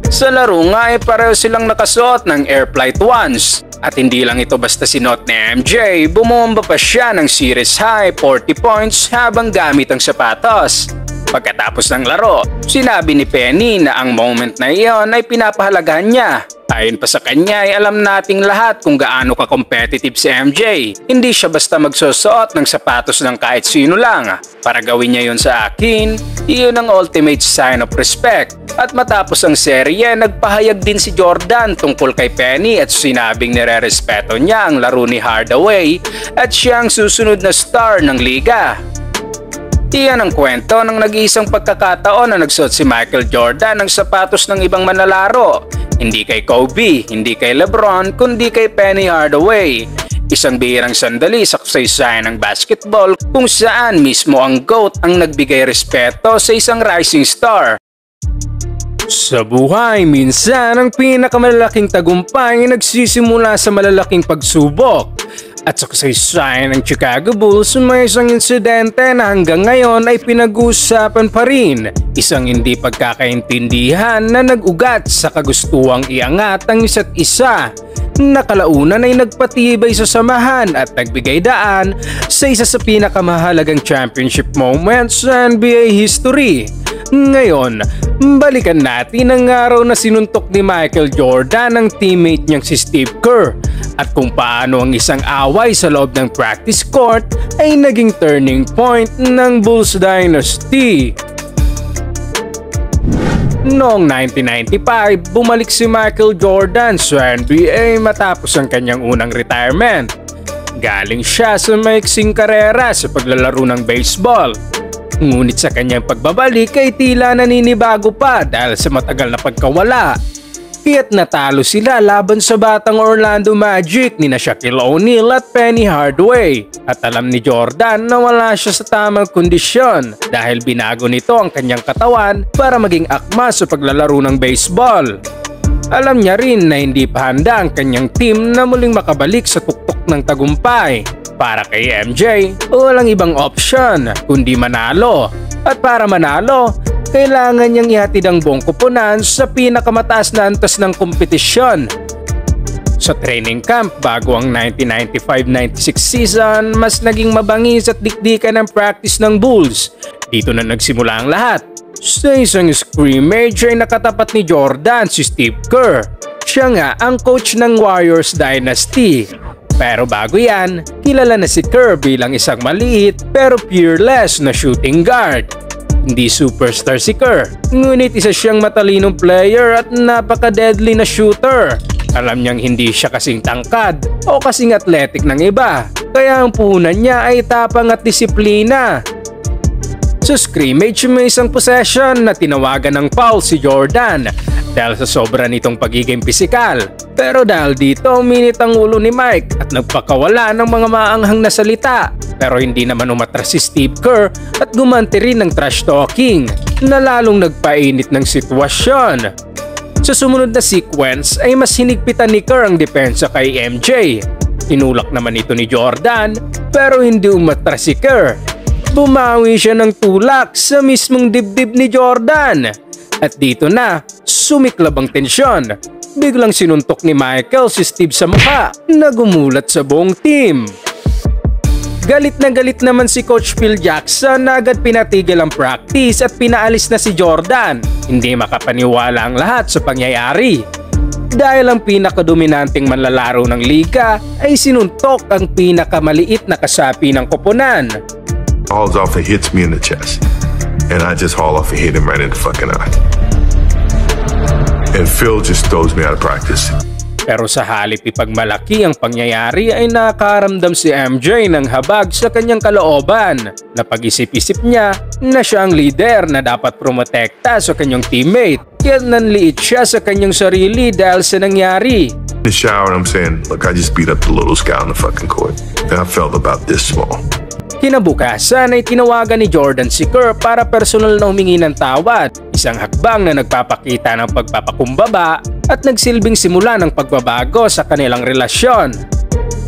Sa laro nga ay pareho silang nakasuot ng Air Flight 1s. At hindi lang ito basta sinuot ni MJ, bumomba pa siya ng series high 40 points habang gamit ang sapatos. Pagkatapos ng laro, sinabi ni Penny na ang moment na iyon ay pinapahalagahan niya. Ayon pa sa kanya ay alam nating lahat kung gaano ka-competitive si MJ. Hindi siya basta magsusuot ng sapatos ng kahit sino lang. Para gawin niya yun sa akin, iyon ang ultimate sign of respect. At matapos ang serye, nagpahayag din si Jordan tungkol kay Penny at sinabing nire-respeto niya ang laro ni Hardaway at siya ang susunod na star ng liga. Iyan ang kwento ng nag-iisang pagkakataon na nagsuot si Michael Jordan ng sapatos ng ibang manlalaro. Hindi kay Kobe, hindi kay LeBron, kundi kay Penny Hardaway. Isang bihirang sandali sa kasaysayan ng basketball kung saan mismo ang GOAT ang nagbigay respeto sa isang rising star. Sa buhay, minsan ang pinakamalalaking tagumpay ay nagsisimula sa malalaking pagsubok. At sa kasaysayan ng Chicago Bulls, may isang insidente na hanggang ngayon ay pinag-uusapan pa rin. Isang hindi pagkakaintindihan na nag-ugat sa kagustuhang iangat ang isa't isa. Nakalaunan ay nagpatibay sa samahan at nagbigay daan sa isa sa pinakamahalagang championship moments sa NBA history. Ngayon, balikan natin ang araw na sinuntok ni Michael Jordan ang teammate niyang si Steve Kerr at kung paano ang isang away sa loob ng practice court ay naging turning point ng Bulls dynasty. Noong 1995, bumalik si Michael Jordan sa NBA matapos ang kanyang unang retirement. Galing siya sa maiksing karera sa paglalaro ng baseball. Ngunit sa kanyang pagbabalik ay tila naninibago pa dahil sa matagal na pagkawala. Kaya't natalo sila laban sa batang Orlando Magic ni Shaquille O'Neal at Penny Hardaway. At alam ni Jordan na wala siya sa tamang kondisyon dahil binago nito ang kanyang katawan para maging akma sa paglalaro ng baseball. Alam niya rin na hindi pa handa ang kanyang team na muling makabalik sa tuktok ng tagumpay. Para kay MJ, walang ibang option kundi manalo. At para manalo, kailangan niyang ihatid ang buong koponan sa pinakamataas na antas ng kompetisyon. Sa training camp bago ang 1995-96 season, mas naging mabangis at dikdikan ang practice ng Bulls. Dito na nagsimula ang lahat. Sa isang scrimmage ay nakatapat ni Jordan si Steve Kerr. Siya nga ang coach ng Warriors dynasty. Pero bago yan, kilala na si Kerr bilang isang maliit pero fearless na shooting guard. Hindi superstar si Kerr, ngunit isa siyang matalinong player at napaka-deadly na shooter. Alam niyang hindi siya kasing tangkad o kasing athletic ng iba, kaya ang puhunan niya ay tapang at disiplina. Sa scrimmage, may isang possession na tinawagan ng foul si Jordan dahil sa sobra nitong pagiging pisikal. Pero dahil dito, uminit ang ulo ni Mike at nagpakawala ng mga maanghang na salita. Pero hindi naman umatras si Steve Kerr at gumanti rin ng trash talking na lalong nagpainit ng sitwasyon. Sa sumunod na sequence ay mas hinigpitan ni Kerr ang depensa kay MJ. Tinulak naman ito ni Jordan pero hindi umatras si Kerr. Bumawi siya ng tulak sa mismong dibdib ni Jordan. At dito na, sumiklab ang tensyon. Biglang sinuntok ni Michael si Steve sa mukha na gumulat sa buong team. Galit na galit naman si Coach Phil Jackson na agad pinatigil ang practice at pinaalis na si Jordan. Hindi makapaniwala ang lahat sa pangyayari. Dahil ang pinakadominanteng manlalaro ng liga ay sinuntok ang pinakamaliit na kasapi ng koponan. Hauls off and hits me in the chest. And I just haul off and hit him right in the fucking eye. And Phil just throws me out of practice. Pero sa halip ipagmalaki ang pangyayari ay nakaramdam si MJ ng habag sa kanyang kalooban. Napag-isip-isip niya na siya ang leader na dapat promotekta sa kanyang teammate. Kaya nanliit siya sa kanyang sarili dahil sa nangyari. In the shower, I'm saying, look, I just beat up the little guy on the fucking court. And I felt about this small. Kinabukasan ay tinawagan ni Jordan si Kerr para personal na humingi ng tawad, isang hakbang na nagpapakita ng pagpapakumbaba at nagsilbing simula ng pagbabago sa kanilang relasyon.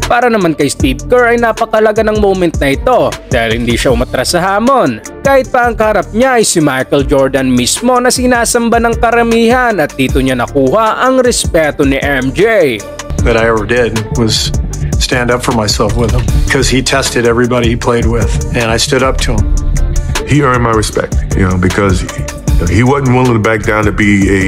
Para naman kay Steve Kerr ay napakalaga ng moment na ito dahil hindi siya umatras sa hamon. Kahit pa ang kaharap niya ay si Michael Jordan mismo na sinasamba ng karamihan at dito niya nakuha ang respeto ni MJ. That I ever did was stand up for myself with him because he tested everybody he played with and I stood up to him. He earned my respect, because he wasn't willing to back down to be a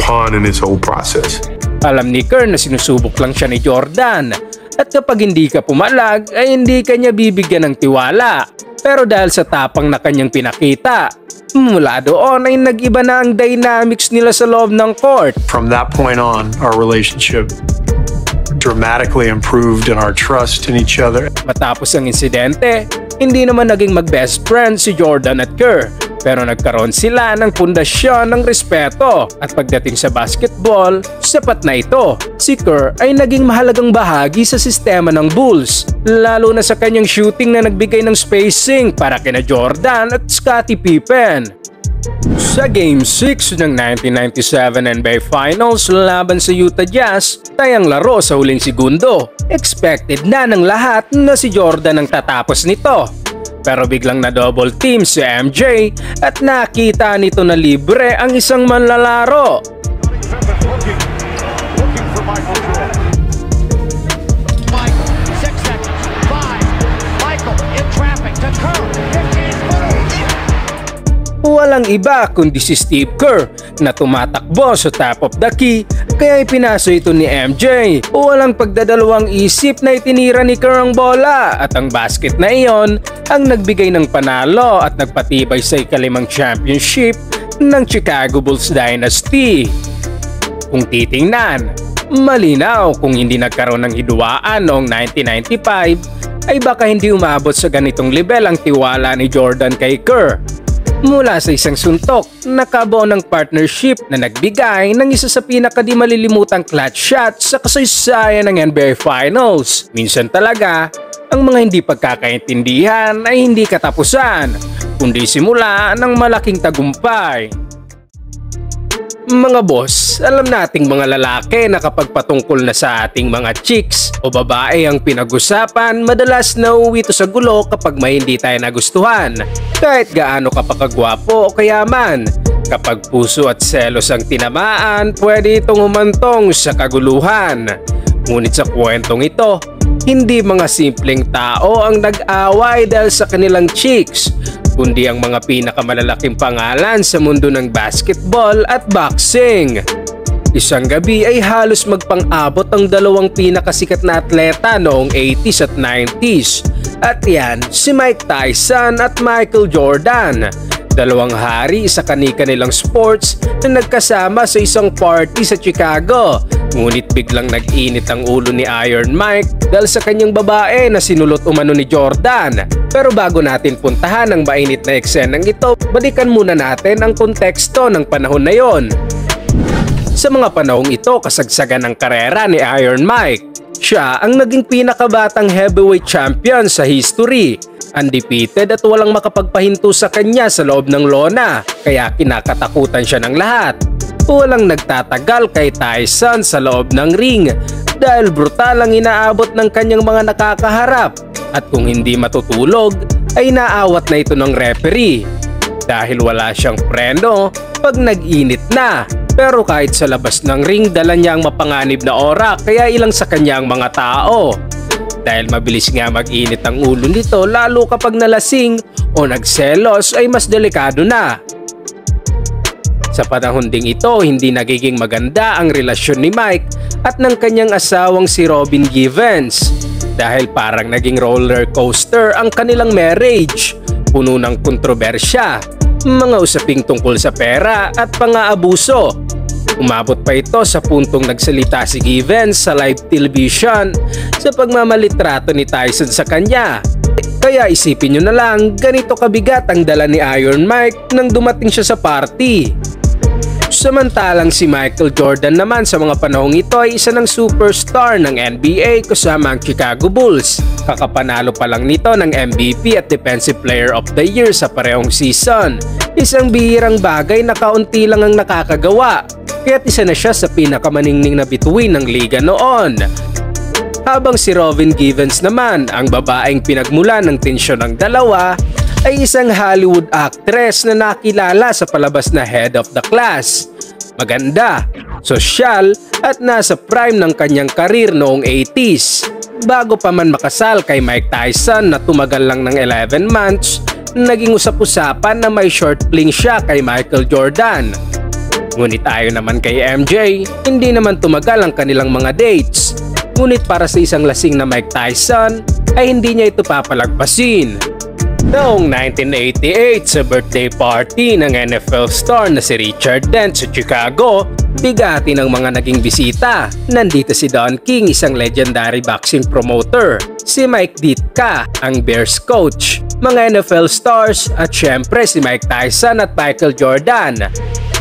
pawn in this whole process. Alam ni Kerr na sinusubok lang siya ni Jordan at kapag hindi ka pumalag ay hindi kanya bibigyan ng tiwala. Pero dahil sa tapang na kanyang pinakita, mula doon ay nag-iba na ang dynamics nila sa loob ng court. From that point on, our relationship dramatically improved in our trust in each other. Matapos ang insidente, hindi naman naging mag-best friend si Jordan at Kerr, pero nagkaroon sila ng pundasyon ng respeto at pagdating sa basketball, sapat na ito. Si Kerr ay naging mahalagang bahagi sa sistema ng Bulls, lalo na sa kanyang shooting na nagbigay ng spacing para kina Jordan at Scottie Pippen. Sa Game 6 ng 1997 NBA Finals laban sa Utah Jazz, tayang laro sa huling segundo. Expected na ng lahat na si Jordan ang tatapos nito. Pero biglang na double team si MJ at nakita nito na libre ang isang manlalaro. Walang iba kundi si Steve Kerr na tumatakbo sa top of the key kaya ipinaso ito ni MJ. Walang pagdadalawang isip na itinira ni Kerr ang bola at ang basket na iyon ang nagbigay ng panalo at nagpatibay sa ikalimang championship ng Chicago Bulls Dynasty. Kung titingnan, malinaw kung hindi nagkaroon ng hidwaan noong 1995 ay baka hindi umabot sa ganitong level ang tiwala ni Jordan kay Kerr. Mula sa isang suntok, nakabuo ng partnership na nagbigay ng isa sa pinakadi malilimutang clutch shot sa kasaysayan ng NBA Finals. Minsan talaga, ang mga hindi pagkakaintindihan ay hindi katapusan, kundi simula ng malaking tagumpay. Mga boss, alam nating mga lalaki na kapag patungkol na sa ating mga chicks o babae ang pinag-usapan, madalas nauuwi ito sa gulo kapag may hindi tayo nagustuhan. Kahit gaano ka pa kagwapo o kayaman, kapag puso at selos ang tinamaan, pwede itong humantong sa kaguluhan. Ngunit sa kwentong ito, hindi mga simpleng tao ang nag-away dahil sa kanilang chicks, kundi ang mga pinakamalalaking pangalan sa mundo ng basketball at boxing. Isang gabi ay halos magpang-abot ang dalawang pinakasikat na atleta noong 80s at 90s. At yan, si Mike Tyson at Michael Jordan. Dalawang hari sa kani-kanilang sports na nagkasama sa isang party sa Chicago. Ngunit biglang nag-init ang ulo ni Iron Mike dahil sa kanyang babae na sinulot umano ni Jordan. Pero bago natin puntahan ang mainit na eksenang ito, balikan muna natin ang konteksto ng panahon na yon. Sa mga panahong ito, kasagsagan ng karera ni Iron Mike. Siya ang naging pinakabatang heavyweight champion sa history. Undefeated at walang makapagpahinto sa kanya sa loob ng lona, kaya kinakatakutan siya ng lahat. Walang nagtatagal kay Tyson sa loob ng ring dahil brutal ang inaabot ng kanyang mga nakakaharap at kung hindi matutulog ay naawat na ito ng referee dahil wala siyang preno pag nag-init na. Pero kahit sa labas ng ring, dala niya ang mapanganib na aura kaya ilang sa kanya ang mga tao. Dahil mabilis nga mag-init ang ulo nito lalo kapag nalasing o nagselos ay mas delikado na. Sa panahon ding ito, hindi nagiging maganda ang relasyon ni Mike at ng kanyang asawang si Robin Givens dahil parang naging roller coaster ang kanilang marriage, puno ng kontrobersya, mga usaping tungkol sa pera at pang-aabuso. Umabot pa ito sa puntong nagsalita si Givens sa live television sa pagmamalitrato ni Tyson sa kanya. Kaya isipin nyo na lang, ganito kabigat ang dala ni Iron Mike nang dumating siya sa party. Samantalang si Michael Jordan naman sa mga panahong ito ay isa ng superstar ng NBA kasama ang Chicago Bulls. Kakapanalo pa lang nito ng MVP at Defensive Player of the Year sa parehong season. Isang bihirang bagay na kaunti lang ang nakakagawa, kaya't isa na siya sa pinakamaningning na bituin ng liga noon. Habang si Robin Givens naman, ang babaeng pinagmulan ng tensyon ng dalawa, ay isang Hollywood actress na nakilala sa palabas na Head of the Class. Maganda, sosyal at nasa prime ng kanyang karir noong 80s. Bago pa man makasal kay Mike Tyson na tumagal lang ng 11 months, naging usap-usapan na may short fling siya kay Michael Jordan. Ngunit ayon naman kay MJ, hindi naman tumagal ang kanilang mga dates. Ngunit para sa isang lasing na Mike Tyson, ay hindi niya ito papalagpasin. Noong 1988 sa birthday party ng NFL star na si Richard Dent sa Chicago, bigati ng mga naging bisita. Nandito si Don King, isang legendary boxing promoter, si Mike Ditka, ang Bears coach, mga NFL stars at syempre si Mike Tyson at Michael Jordan.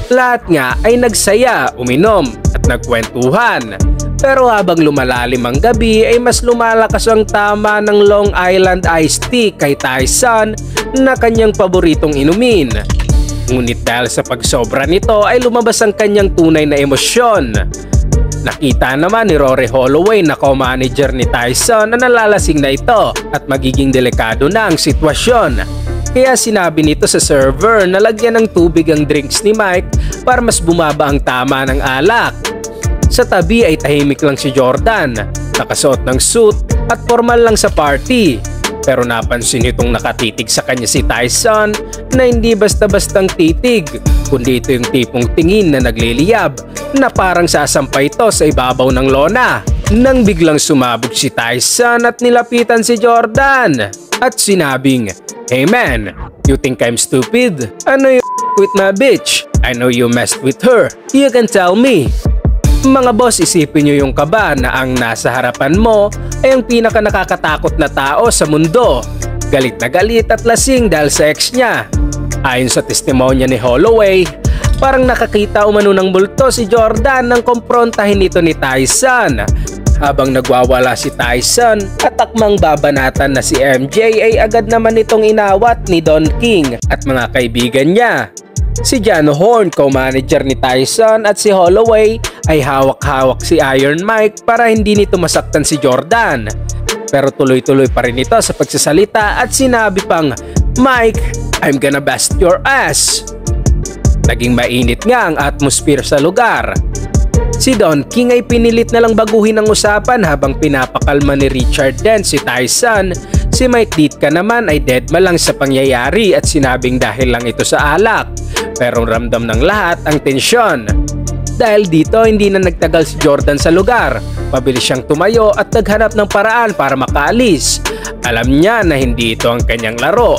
Lahat nga ay nagsaya, uminom at nagkwentuhan. Pero habang lumalalim ang gabi ay mas lumalakas ang tama ng Long Island iced tea kay Tyson na kanyang paboritong inumin. Ngunit dahil sa pagsobra nito ay lumabas ang kanyang tunay na emosyon. Nakita naman ni Rory Holloway na co-manager ni Tyson na nalalasing na ito at magiging delikado na ang sitwasyon. Kaya sinabi nito sa server na lagyan ng tubig ang drinks ni Mike para mas bumaba ang tama ng alak. Sa tabi ay tahimik lang si Jordan, nakasuot ng suit at formal lang sa party. Pero napansin nitong nakatitig sa kanya si Tyson na hindi basta-bastang titig, kundi ito yung tipong tingin na nagliliyab na parang sasampay ito sa ibabaw ng lona. Nang biglang sumabog si Tyson at nilapitan si Jordan at sinabing, "Hey man, you think I'm stupid? Ano yung with my bitch? I know you messed with her. You can tell me." Mga boss, isipin nyo yung kaba na ang nasa harapan mo ay ang pinaka nakakatakot na tao sa mundo. Galit na galit at lasing dahil sa ex niya. Ayon sa testimonya ni Holloway, parang nakakita umano ng multo si Jordan nang komprontahin ito ni Tyson. Habang nagwawala si Tyson at takmang babanatan na si MJ ay agad naman itong inawat ni Don King at mga kaibigan niya. Si John Horn, co-manager ni Tyson, at si Holloway ay hawak-hawak si Iron Mike para hindi nito masaktan si Jordan. Pero tuloy-tuloy pa rin ito sa pagsasalita at sinabi pang, "Mike, I'm gonna bust your ass." Naging mainit nga ang atmosphere sa lugar. Si Don King ay pinilit na lang baguhin ang usapan habang pinapakalma ni Richard Dent si Tyson. Si Mike Ditka naman ay deadma lang sa pangyayari at sinabing dahil lang ito sa alak. Pero ramdam ng lahat ang tensyon. Dahil dito hindi na nagtagal si Jordan sa lugar. Pabilis siyang tumayo at naghanap ng paraan para makaalis. Alam niya na hindi ito ang kanyang laro.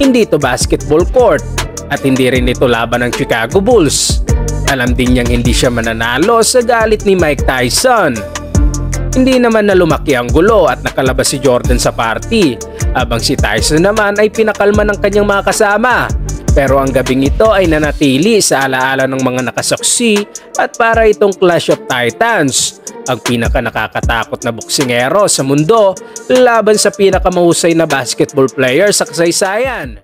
Hindi ito basketball court at hindi rin ito laban ng Chicago Bulls. Alam din niyang hindi siya mananalo sa galit ni Mike Tyson. Hindi naman na lumaki ang gulo at nakalabas si Jordan sa party, habang si Tyson naman ay pinakalma ng kanyang mga kasama. Pero ang gabing ito ay nanatili sa alaala ng mga nakasaksi at para itong Clash of Titans, ang pinaka nakakatakot na boksingero sa mundo laban sa pinakamahusay na basketball player sa kasaysayan.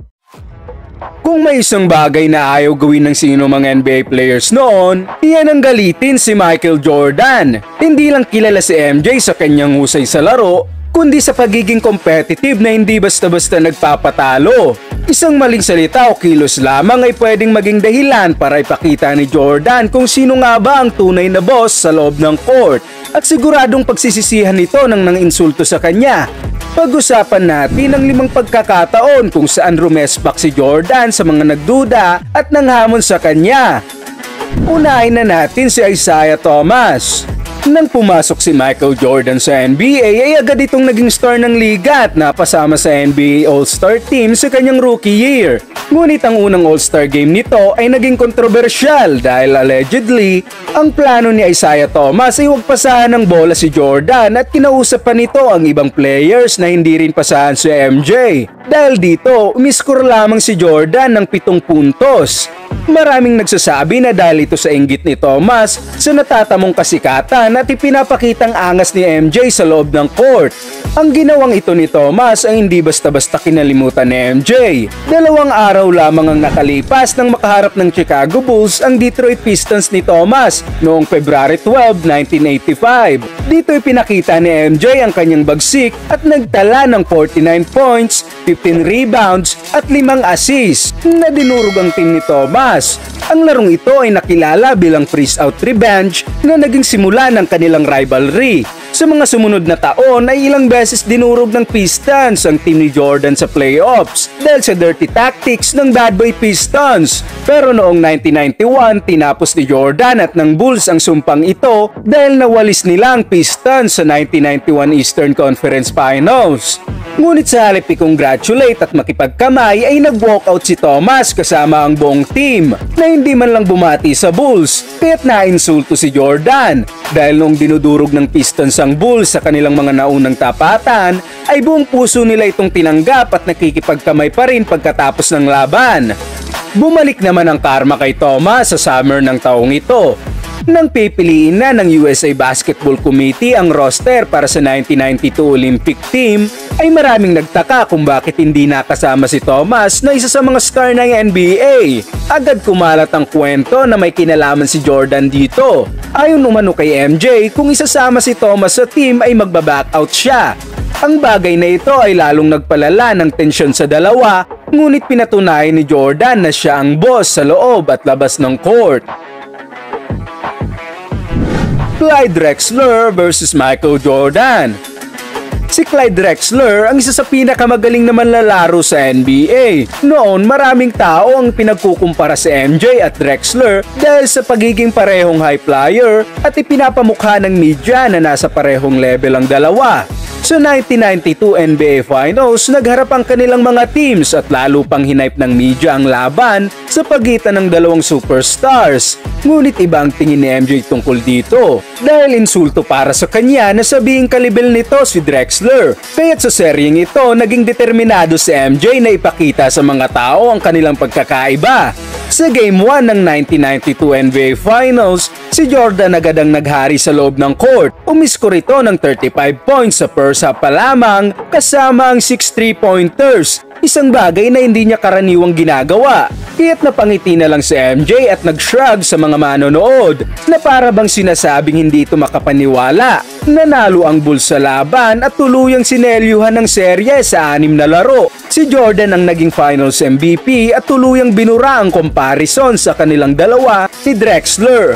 Kung may isang bagay na ayaw gawin ng sino mga NBA players noon, iyan ang galitin si Michael Jordan. Hindi lang kilala si MJ sa kanyang husay sa laro, kundi sa pagiging competitive na hindi basta-basta nagpapatalo. Isang maling salita o kilos lamang ay pwedeng maging dahilan para ipakita ni Jordan kung sino nga ba ang tunay na boss sa loob ng court, at siguradong pagsisisihan nito ng insulto sa kanya. Pag-usapan natin ang 5 pagkakataon kung saan rumespak si Jordan sa mga nagduda at nanghamon sa kanya. Unahin na natin si Isiah Thomas. Nang pumasok si Michael Jordan sa NBA ay agad itong naging star ng liga at napasama sa NBA All-Star Team sa kanyang rookie year. Ngunit ang unang All-Star game nito ay naging kontrobersyal dahil allegedly, ang plano ni Isiah Thomas ay huwag pasahan ng bola si Jordan at kinausap pa nito ang ibang players na hindi rin pasahan si MJ. Dahil dito, umiskor lamang si Jordan ng 7 puntos. Maraming nagsasabi na dahil ito sa inggit ni Thomas sa natatamong kasikatan at ipinapakitang angas ni MJ sa loob ng court. Ang ginawang ito ni Thomas ay hindi basta-basta kinalimutan ni MJ. 2 araw lamang ang nakalipas nang makaharap ng Chicago Bulls ang Detroit Pistons ni Thomas noong February 12, 1985. Dito ipinakita ni MJ ang kanyang bagsik at nagtala ng 49 points, 15 rebounds at 5 assists na dinurog ang team ni Thomas. Ang larong ito ay nakilala bilang freeze-out revenge na naging simula ng kanilang rivalry. Sa mga sumunod na taon ay ilang beses dinurog ng Pistons ang team ni Jordan sa playoffs dahil sa dirty tactics ng Bad Boy Pistons. Pero noong 1991, tinapos ni Jordan at ng Bulls ang sumpang ito dahil nawalis nila ang Pistons sa 1991 Eastern Conference Finals. Ngunit sa halip i-congratulate at makipagkamay ay nag-walkout si Thomas kasama ang buong team na hindi man lang bumati sa Bulls kaya't nainsulto si Jordan dahil nung dinudurog ng Pistons ang Bulls sa kanilang mga naunang tapatan ay buong puso nila itong tinanggap at nakikipagkamay pa rin pagkatapos ng laban. Bumalik naman ang karma kay Thomas sa summer ng taong ito. Nang pipiliin na ng USA Basketball Committee ang roster para sa 1992 Olympic Team, ay maraming nagtaka kung bakit hindi nakasama si Thomas na isa sa mga star ng NBA. Agad kumalat ang kwento na may kinalaman si Jordan dito. Ayon umano kay MJ, kung isasama si Thomas sa team ay magba-backout siya. Ang bagay na ito ay lalong nagpalala ng tensyon sa dalawa, ngunit pinatunayan ni Jordan na siya ang boss sa loob at labas ng court. Clyde Drexler versus Michael Jordan. Si Clyde Drexler ang isa sa pinakamagaling na manlalaro sa NBA. Noon maraming tao ang pinagkukumpara si MJ at Drexler dahil sa pagiging parehong high flyer at ipinapamukha ng media na nasa parehong level ang dalawa. Sa 1992 NBA Finals, nagharap ang kanilang mga teams at lalo pang hinipe ng media ang laban sa pagitan ng dalawang superstars. Ngunit iba ang tingin ni MJ tungkol dito dahil insulto para sa kanya na sabihing kalibel nito si Drexler. Kaya't sa seryeng ito, naging determinado si MJ na ipakita sa mga tao ang kanilang pagkakaiba. Sa Game 1 ng 1992 NBA Finals, si Jordan agad ang naghari sa loob ng court. Umiskor ito ng 35 points sa first half pa lamang kasama ang 6 3-pointers. Isang bagay na hindi niya karaniwang ginagawa. Kaya't napangiti na lang si MJ at nag-shrug sa mga manonood na para bang sinasabing hindi ito makapaniwala. Nanalo ang Bulls sa laban at tuluyang sinelyuhan ng serye sa 6 na laro. Si Jordan ang naging Finals MVP at tuluyang binura ang comparison sa kanilang dalawa ni Drexler.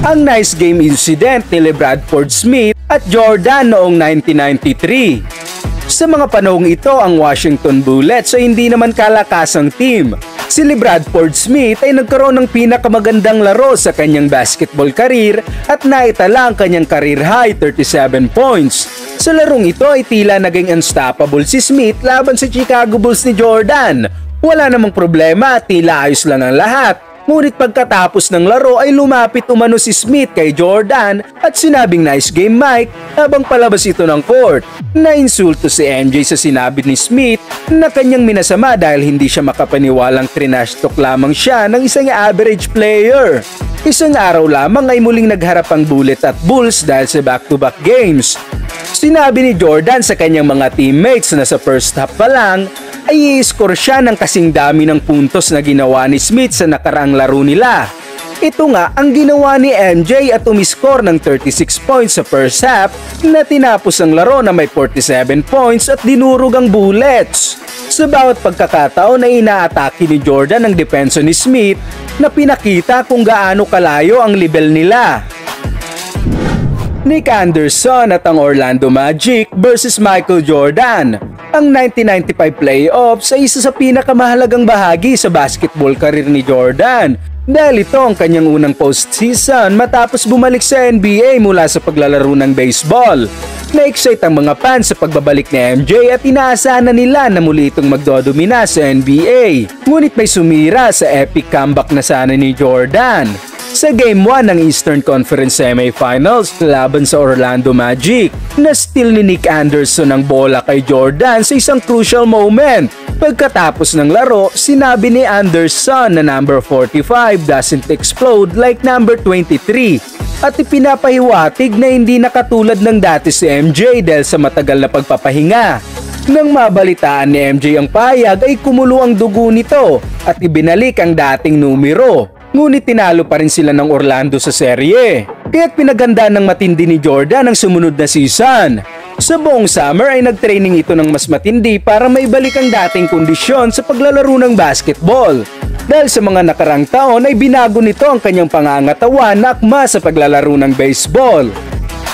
Ang nice game incident ni Bradford Smith at Jordan noong 1993. Sa mga panahong ito, ang Washington Bullets ay hindi naman kalakasang team. Si Bradford Smith ay nagkaroon ng pinakamagandang laro sa kanyang basketball career at naitala ang kanyang career high 37 points. Sa larong ito ay tila naging unstoppable si Smith laban sa Chicago Bulls ni Jordan. Wala namang problema at tila ayos lang ang lahat. Ngunit pagkatapos ng laro ay lumapit umano si Smith kay Jordan at sinabing nice game Mike habang palabas ito ng court. Nainsulto si MJ sa sinabi ni Smith na kanyang minasama dahil hindi siya makapaniwalang trinash talk lamang siya ng isang average player. Isang araw lamang ay muling nagharap ang Bullet at Bulls dahil sa back-to-back games. Sinabi ni Jordan sa kanyang mga teammates na sa first half pa lang ay i-score siya ng kasing dami ng puntos na ginawa ni Smith sa nakaraang laro nila. Ito nga ang ginawa ni MJ at umiskor ng 36 points sa first half na tinapos ang laro na may 47 points at dinurog ang Bullets. Sa bawat pagkakataon ay inaatake ni Jordan ang depensa ni Smith na pinakita kung gaano kalayo ang level nila. Nick Anderson at ang Orlando Magic versus Michael Jordan. Ang 1995 playoffs ay isa sa pinakamahalagang bahagi sa basketball career ni Jordan dahil ito ang kanyang unang postseason matapos bumalik sa NBA mula sa paglalaro ng baseball. Na-excite ang mga fans sa pagbabalik ni MJ at inaasahan na nila na muli itong magdodomina sa NBA. Ngunit may sumira sa epic comeback na sana ni Jordan. sa Game 1 ng Eastern Conference Semifinals laban sa Orlando Magic. Na-steal ni Nick Anderson ang bola kay Jordan sa isang crucial moment. Pagkatapos ng laro, sinabi ni Anderson na number 45 doesn't explode like number 23 at ipinapahiwatig na hindi nakatulad ng dati si MJ dahil sa matagal na pagpapahinga. Nang mabalitaan ni MJ ang payag ay kumulo ang dugo nito at ibinalik ang dating numero. Ngunit tinalo pa rin sila ng Orlando sa serye. Kaya't pinaganda ng matindi ni Jordan ang sumunod na season. Sa buong summer ay nagtraining ito ng mas matindi para maibalik ang dating kondisyon sa paglalaro ng basketball. Dahil sa mga nakarang taon ay binago nito ang kanyang pangangatawan na akma sa paglalaro ng baseball.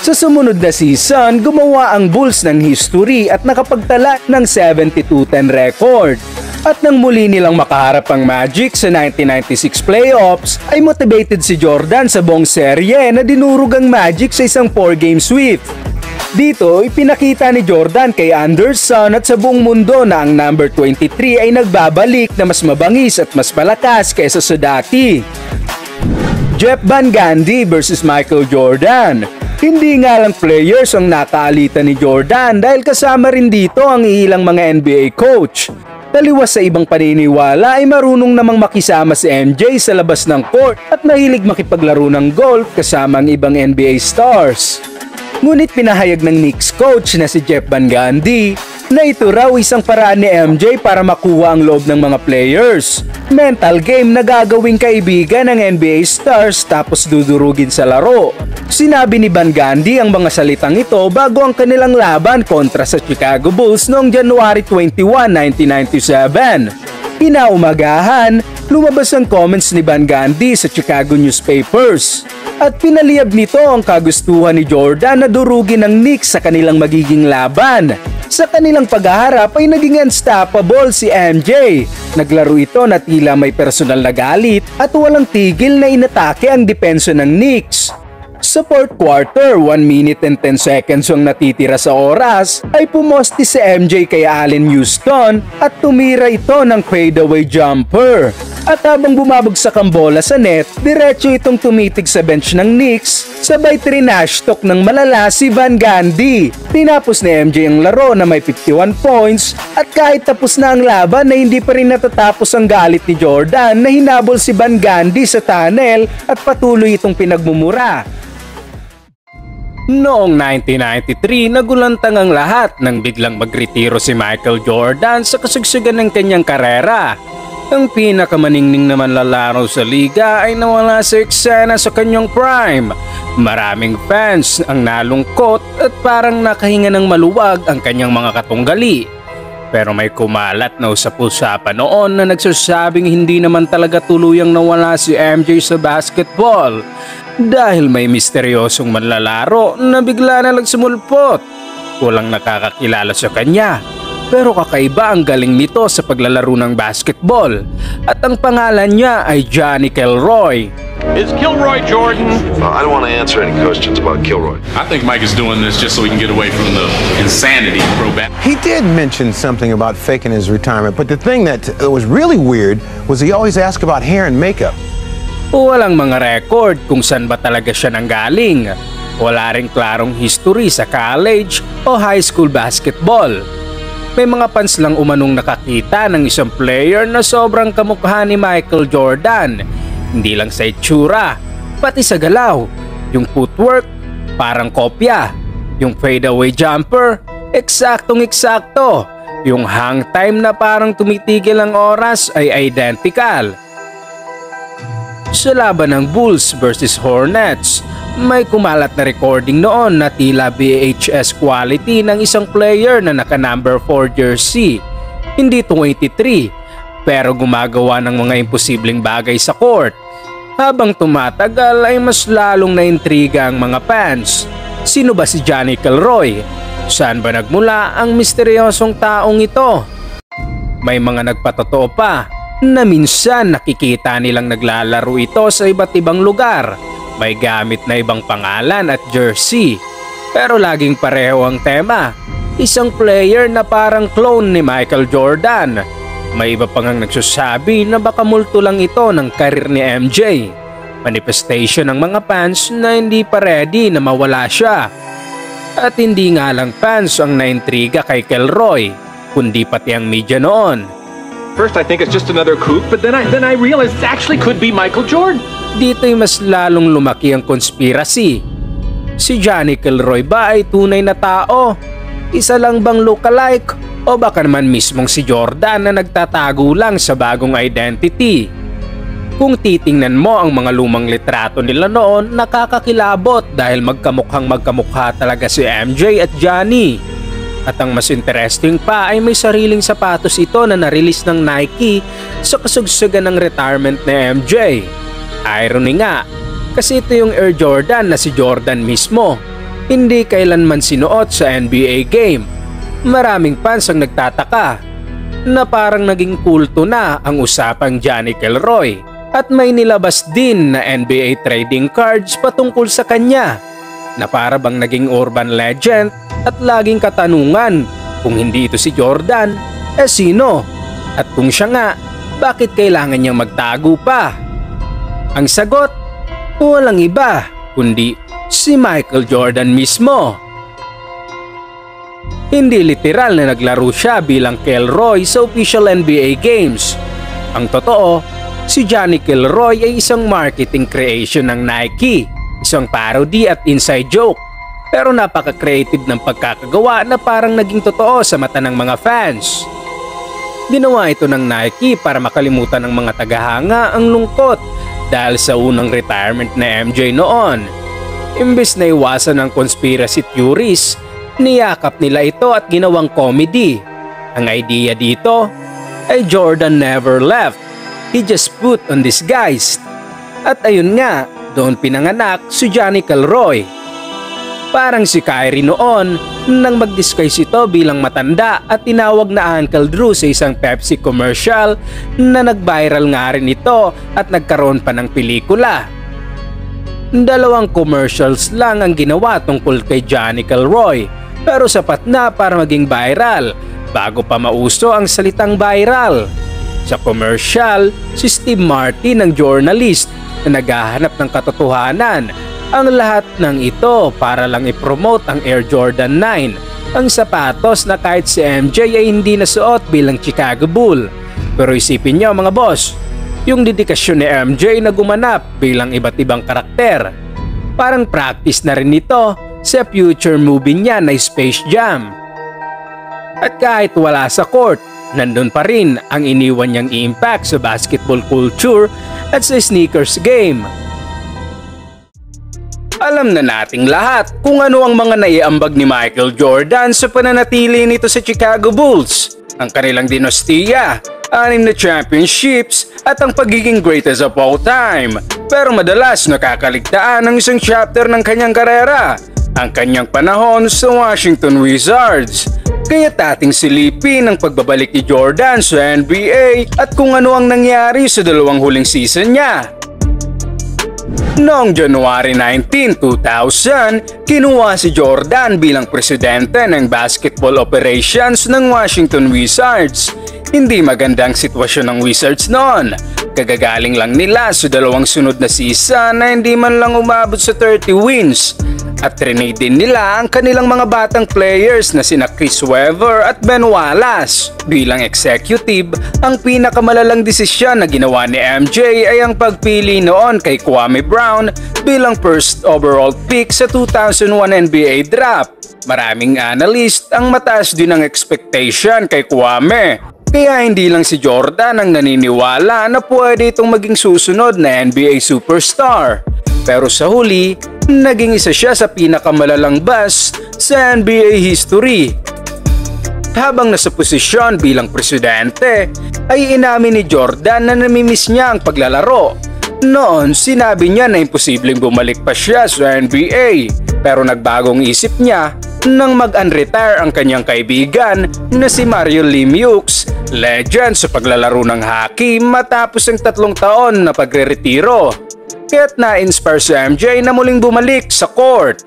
Sa sumunod na season, gumawa ang Bulls ng history at nakapagtala ng 72-10 record. At nang muli nilang makaharap ang Magic sa 1996 playoffs, ay motivated si Jordan sa buong serye na dinurog ang Magic sa isang 4-game sweep. Dito, ipinakita ni Jordan kay Anderson at sa buong mundo na ang number 23 ay nagbabalik na mas mabangis at mas malakas kaysa sa dati. Jeff Van Gundy versus Michael Jordan. Hindi nga lang players ang nakaalitan ni Jordan dahil kasama rin dito ang ilang mga NBA coach. Taliwas sa ibang paniniwala ay marunong namang makisama si MJ sa labas ng court at mahilig makipaglaro ng golf kasama ang ibang NBA stars. Ngunit pinahayag ng Knicks coach na si Jeff Van Gundy na ito raw isang paraan ni MJ para makuha ang loob ng mga players. Mental game na gagawing kaibigan ng NBA stars tapos dudurugin sa laro. Sinabi ni Van Gundy ang mga salitang ito bago ang kanilang laban kontra sa Chicago Bulls noong January 21, 1997. Kinaumagahan, lumabas ang comments ni Van Gundy sa Chicago newspapers. At pinaliyab nito ang kagustuhan ni Jordan na durugin ng Knicks sa kanilang magiging laban. Sa kanilang paghaharap ay naging unstoppable si MJ. Naglaro ito na tila may personal na galit at walang tigil na inatake ang depensa ng Knicks. Sa fourth quarter, 1 minute and 10 seconds ang natitira sa oras, ay pumosti si MJ kay Allen Houston at tumira ito ng fadeaway jumper. At habang bumabagsak ang bola sa net, diretso itong tumitig sa bench ng Knicks, sabay trinashtok ng malala si Van Gundy. Tinapos ni MJ ang laro na may 51 points at kahit tapos na ang laban na hindi pa rin natatapos ang galit ni Jordan na hinabol si Van Gundy sa tunnel at patuloy itong pinagmumura. Noong 1993, nagulantang ang lahat nang biglang magretiro si Michael Jordan sa kasagsagan ng kanyang karera. Ang pinakamaningning na manlalaro sa liga ay nawala sa eksena sa kanyang prime. Maraming fans ang nalungkot at parang nakahinga ng maluwag ang kanyang mga katunggali. Pero may kumalat na usap-usapan noon na nagsasabing hindi naman talaga tuluyang nawala si MJ sa basketball dahil may misteryosong manlalaro na bigla na nagsumulpot. Walang nakakakilala sa kanya pero kakaiba ang galing nito sa paglalaro ng basketball at ang pangalan niya ay Johnny Kilroy. Is Kilroy Jordan? I don't want to answer any questions about Kilroy. I think Mike is doing this just so he can get away from the insanity of pro basketball. He did mention something about faking his retirement, but the thing that was really weird was he always asked about hair and makeup. Walang mga record kung saan ba talaga siya nanggaling. Wala ring klarong history sa college o high school basketball. May mga fans lang umanong nakakita ng isang player na sobrang kamukha ni Michael Jordan. Hindi lang sa itsura, pati sa galaw. Yung footwork, parang kopya. Yung fadeaway jumper, eksaktong-eksakto. Yung hang time na parang tumitigil ang oras ay identical. Sa laban ng Bulls versus Hornets, may kumalat na recording noon na tila VHS quality ng isang player na naka number 4 jersey. Hindi itong 83, pero gumagawa ng mga imposibleng bagay sa court. Habang tumatagal ay mas lalong naintriga ang mga fans. Sino ba si Johnny Kilroy? Saan ba nagmula ang misteryosong taong ito? May mga nagpatotoo pa na minsan nakikita nilang naglalaro ito sa iba't ibang lugar. May gamit na ibang pangalan at jersey. Pero laging pareho ang tema. Isang player na parang clone ni Michael Jordan. May iba pang nagsasabi na baka multo lang ito ng karir ni MJ. manifestation ng mga fans na hindi pa ready na mawala siya. At hindi nga lang fans ang naintriga kay Kilroy, kundi pati ang media noon. First, I think it's just another kook, but then I realized it actually could be Michael Jordan. Dito'y mas lalong lumaki ang conspiracy. Si Johnny Kilroy ba ay tunay na tao? Isa lang bang lookalike? O baka naman mismong si Jordan na nagtatago lang sa bagong identity? Kung titingnan mo ang mga lumang litrato nila noon, nakakakilabot dahil magkamukha talaga si MJ at Johnny. At ang mas interesting pa ay may sariling sapatos ito na na-release ng Nike sa kasugsugan ng retirement ni MJ. Irony nga, kasi ito yung Air Jordan na si Jordan mismo, hindi kailanman sinuot sa NBA game. Maraming fans ang nagtataka na parang naging kulto na ang usapang Johnny Kilroy at may nilabas din na NBA trading cards patungkol sa kanya na para bang naging urban legend at laging katanungan kung hindi ito si Jordan, sino? At kung siya nga, bakit kailangan niyang magtago pa? Ang sagot, walang iba kundi si Michael Jordan mismo. Hindi literal na naglaro siya bilang Kilroy sa official NBA games. Ang totoo, si Johnny Kilroy ay isang marketing creation ng Nike, isang parody at inside joke. Pero napaka-creative ng pagkakagawa na parang naging totoo sa mata ng mga fans. Ginawa ito ng Nike para makalimutan ng mga tagahanga ang lungkot dahil sa unang retirement na MJ noon. Imbes na iwasan ng conspiracy theories, niyakap nila ito at ginawang comedy. Ang idea dito ay Jordan never left. He just put on disguise. At ayun nga, doon pinanganak si Johnny Kilroy. Parang si Kyrie noon nang mag-disguise ito bilang matanda at tinawag na Uncle Drew sa isang Pepsi commercial na nag-viral nga rin ito at nagkaroon pa ng pelikula. 2 commercials lang ang ginawa tungkol kay Johnny Kilroy pero sapat na para maging viral bago pa mauso ang salitang viral. Sa commercial, si Steve Martin ang journalist na naghahanap ng katotohanan. Ang lahat ng ito para lang i-promote ang Air Jordan 9, ang sapatos na kahit si MJ ay hindi nasuot bilang Chicago Bull. Pero isipin niyo mga boss, yung dedikasyon ni MJ na gumanap bilang iba't ibang karakter. Parang practice na rin ito sa future movie niya na Space Jam. At kahit wala sa court, nandun pa rin ang iniwan niyang impact sa basketball culture at sa sneakers game. Alam na nating lahat kung ano ang mga naiambag ni Michael Jordan sa pananatili nito sa Chicago Bulls, ang kanilang dinastiya, 6 na championships at ang pagiging greatest of all time. Pero madalas nakakaligtaan ang isang chapter ng kanyang karera, ang kanyang panahon sa Washington Wizards. Kaya ating silipin ang pagbabalik ni Jordan sa NBA at kung ano ang nangyari sa 2 huling season niya. Noong January 19, 2000, kinuha si Jordan bilang presidente ng basketball operations ng Washington Wizards. Hindi magandang sitwasyon ng Wizards noon. Kagagaling lang nila sa 2 sunod na season na hindi man lang umabot sa 30 wins. At trinade din nila ang kanilang mga batang players na sina Chris Webber at Ben Wallace. Bilang executive, ang pinakamalalang desisyon na ginawa ni MJ ay ang pagpili noon kay Kwame Brown bilang first overall pick sa 2001 NBA draft. Maraming analyst ang mataas din ang expectation kay Kwame. Kaya hindi lang si Jordan ang naniniwala na pwede itong maging susunod na NBA superstar. Pero sa huli, naging isa siya sa pinakamalalang bust sa NBA history. Habang nasa posisyon bilang presidente, ay inamin ni Jordan na namimiss niya ang paglalaro. Noon, sinabi niya na imposibleng bumalik pa siya sa NBA. Pero nagbagong isip niya nang mag-unretire ang kanyang kaibigan na si Mario Lemieux, legend sa paglalaro ng hockey matapos ang 3 taon na pagre-retiro. Kaya't na-inspire si MJ na muling bumalik sa court.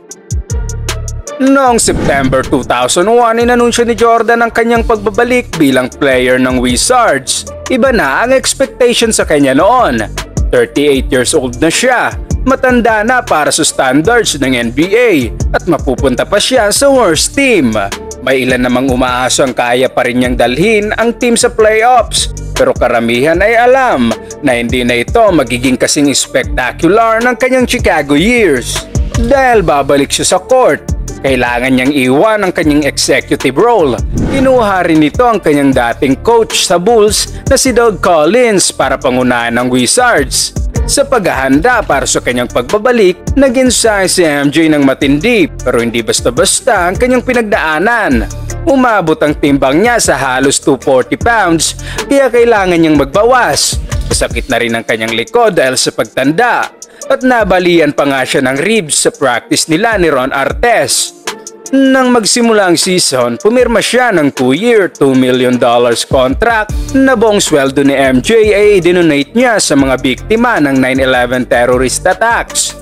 Noong September 2001, inanunsyo ni Jordan ang kanyang pagbabalik bilang player ng Wizards. Iba na ang expectation sa kanya noon. 38 years old na siya, matanda na para sa standards ng NBA at mapupunta pa siya sa worst team. May ilan namang umaasang kaya pa rin niyang dalhin ang team sa playoffs, pero karamihan ay alam na hindi na ito magiging kasing spectacular ng kanyang Chicago years. Dahil babalik siya sa court, kailangan niyang iwan ang kanyang executive role. Kinuha rin nito ang kanyang dating coach sa Bulls na si Doug Collins para pangunahan ng Wizards. Sa paghahanda para sa kanyang pagbabalik, nag-insign si MJ ng matindi pero hindi basta-basta ang kanyang pinagdaanan. Umabot ang timbang niya sa halos 240 pounds kaya kailangan niyang magbawas. Sakit na rin ang kanyang likod dahil sa pagtanda at nabalian pa nga siya ng ribs sa practice nila ni Ron Artest. Nang magsimula ang season, pumirma siya ng 2-year, $2 million contract na buong sweldo ni MJ ay i-donate niya sa mga biktima ng 9/11 terrorist attacks.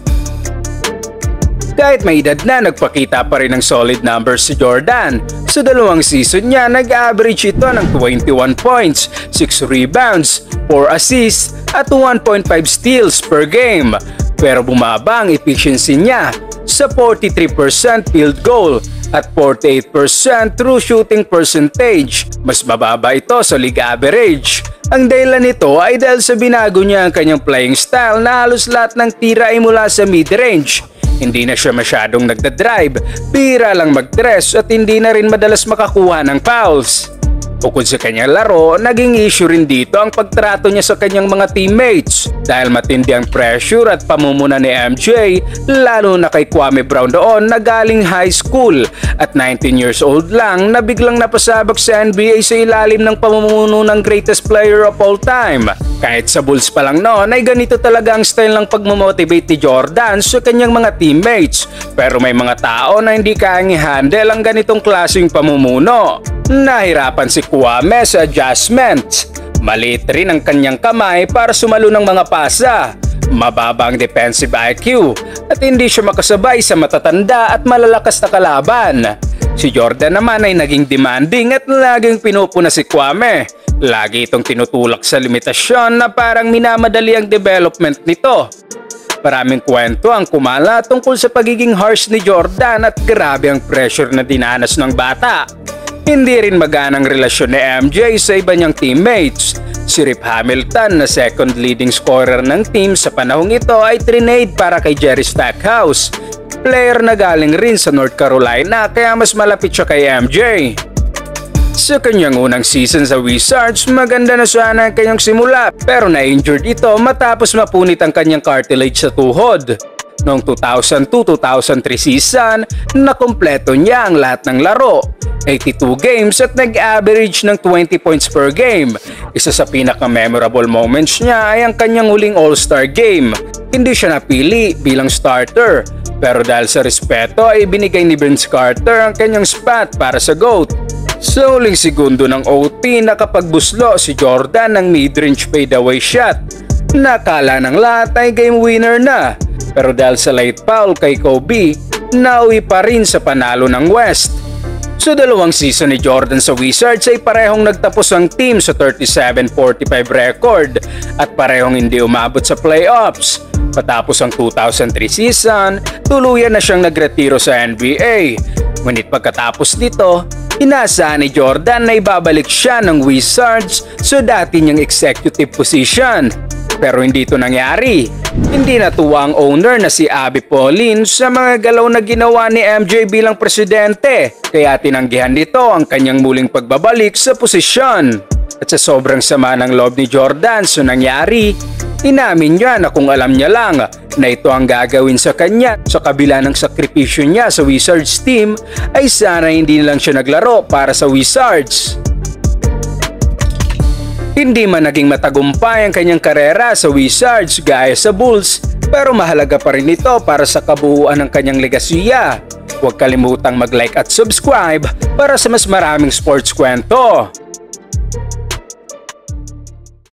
Kahit may edad na, nagpakita pa rin ng solid numbers si Jordan. Sa 2 season niya, nag-average ito ng 21 points, 6 rebounds, 4 assists at 1.5 steals per game. Pero bumaba ang efficiency niya sa 43% field goal at 48% true shooting percentage. Mas mababa ito sa league average. Ang dahilan nito ay dahil sa binago niya ang kanyang playing style na halos lahat ng tira ay mula sa mid-range. Hindi na siya masyadong nagdadrive, bihira lang mag-tres at hindi na rin madalas makakuha ng fouls. Bukod sa kanyang laro, naging issue rin dito ang pagtrato niya sa kanyang mga teammates dahil matindi ang pressure at pamumuna ni MJ, lalo na kay Kwame Brown doon na galing high school at 19 years old lang na biglang napasabak sa NBA sa ilalim ng pamumuno ng greatest player of all time. Kahit sa Bulls pa lang noon ay ganito talaga ang style ng pagmamotivate ni Jordan sa kanyang mga teammates, pero may mga tao na hindi kayang i-handle ang ganitong klaseng pamumuno. Nahirapan si Kwame sa adjustment. Maliit rin ang kanyang kamay para sumalo ng mga pasa. Mababa ang defensive IQ at hindi siya makasabay sa matatanda at malalakas na kalaban. Si Jordan naman ay naging demanding at laging pinupuna si Kwame. Lagi itong tinutulak sa limitasyon na parang minamadali ang development nito. Maraming kwento ang kumala tungkol sa pagiging harsh ni Jordan at grabe ang pressure na dinanas ng bata. Hindi rin maganang relasyon ni MJ sa iba niyang teammates. Si Rip Hamilton na second leading scorer ng team sa panahong ito ay trinade para kay Jerry Stackhouse, player na galing rin sa North Carolina kaya mas malapit siya kay MJ. Sa kanyang unang season sa Wizards, maganda na sana ang kanyang simula pero na-injured ito matapos mapunit ang kanyang cartilage sa tuhod. Noong 2002-2003 season, nakumpleto niya ang lahat ng laro, 82 games at nag-average ng 20 points per game. Isa sa pinaka-memorable moments niya ay ang kanyang huling All-Star game. Hindi siya napili bilang starter, pero dahil sa respeto ay binigay ni Vince Carter ang kanyang spot para sa GOAT. Sa huling segundo ng OT, nakapagbuslo si Jordan ng mid-range fadeaway shot. Nakala ng lahat ay game winner na, pero dahil sa late foul kay Kobe, nauwi pa rin sa panalo ng West. Sa 2 season ni Jordan sa Wizards ay parehong nagtapos ang team sa 37-45 record at parehong hindi umabot sa playoffs. Patapos ang 2003 season, tuluyan na siyang nagretiro sa NBA. Ngunit pagkatapos nito, inaasahan ni Jordan na ibabalik siya ng Wizards sa dati niyang executive position. Pero hindi ito nangyari. Hindi natuwa ang owner na si Abby Paulin sa mga galaw na ginawa ni MJ bilang presidente, kaya tinanggihan nito ang kanyang muling pagbabalik sa posisyon. At sa sobrang sama ng loob ni Jordan sa nangyari, inamin niya na kung alam niya lang na ito ang gagawin sa kanya sa kabila ng sakripisyo niya sa Wizards team, ay sana hindi na lang siya naglaro para sa Wizards. Hindi man naging matagumpay ang kanyang karera sa Wizards gaya sa Bulls, pero mahalaga pa rin ito para sa kabuuan ng kanyang legasiya. Huwag kalimutang mag-like at subscribe para sa mas maraming sports kwento.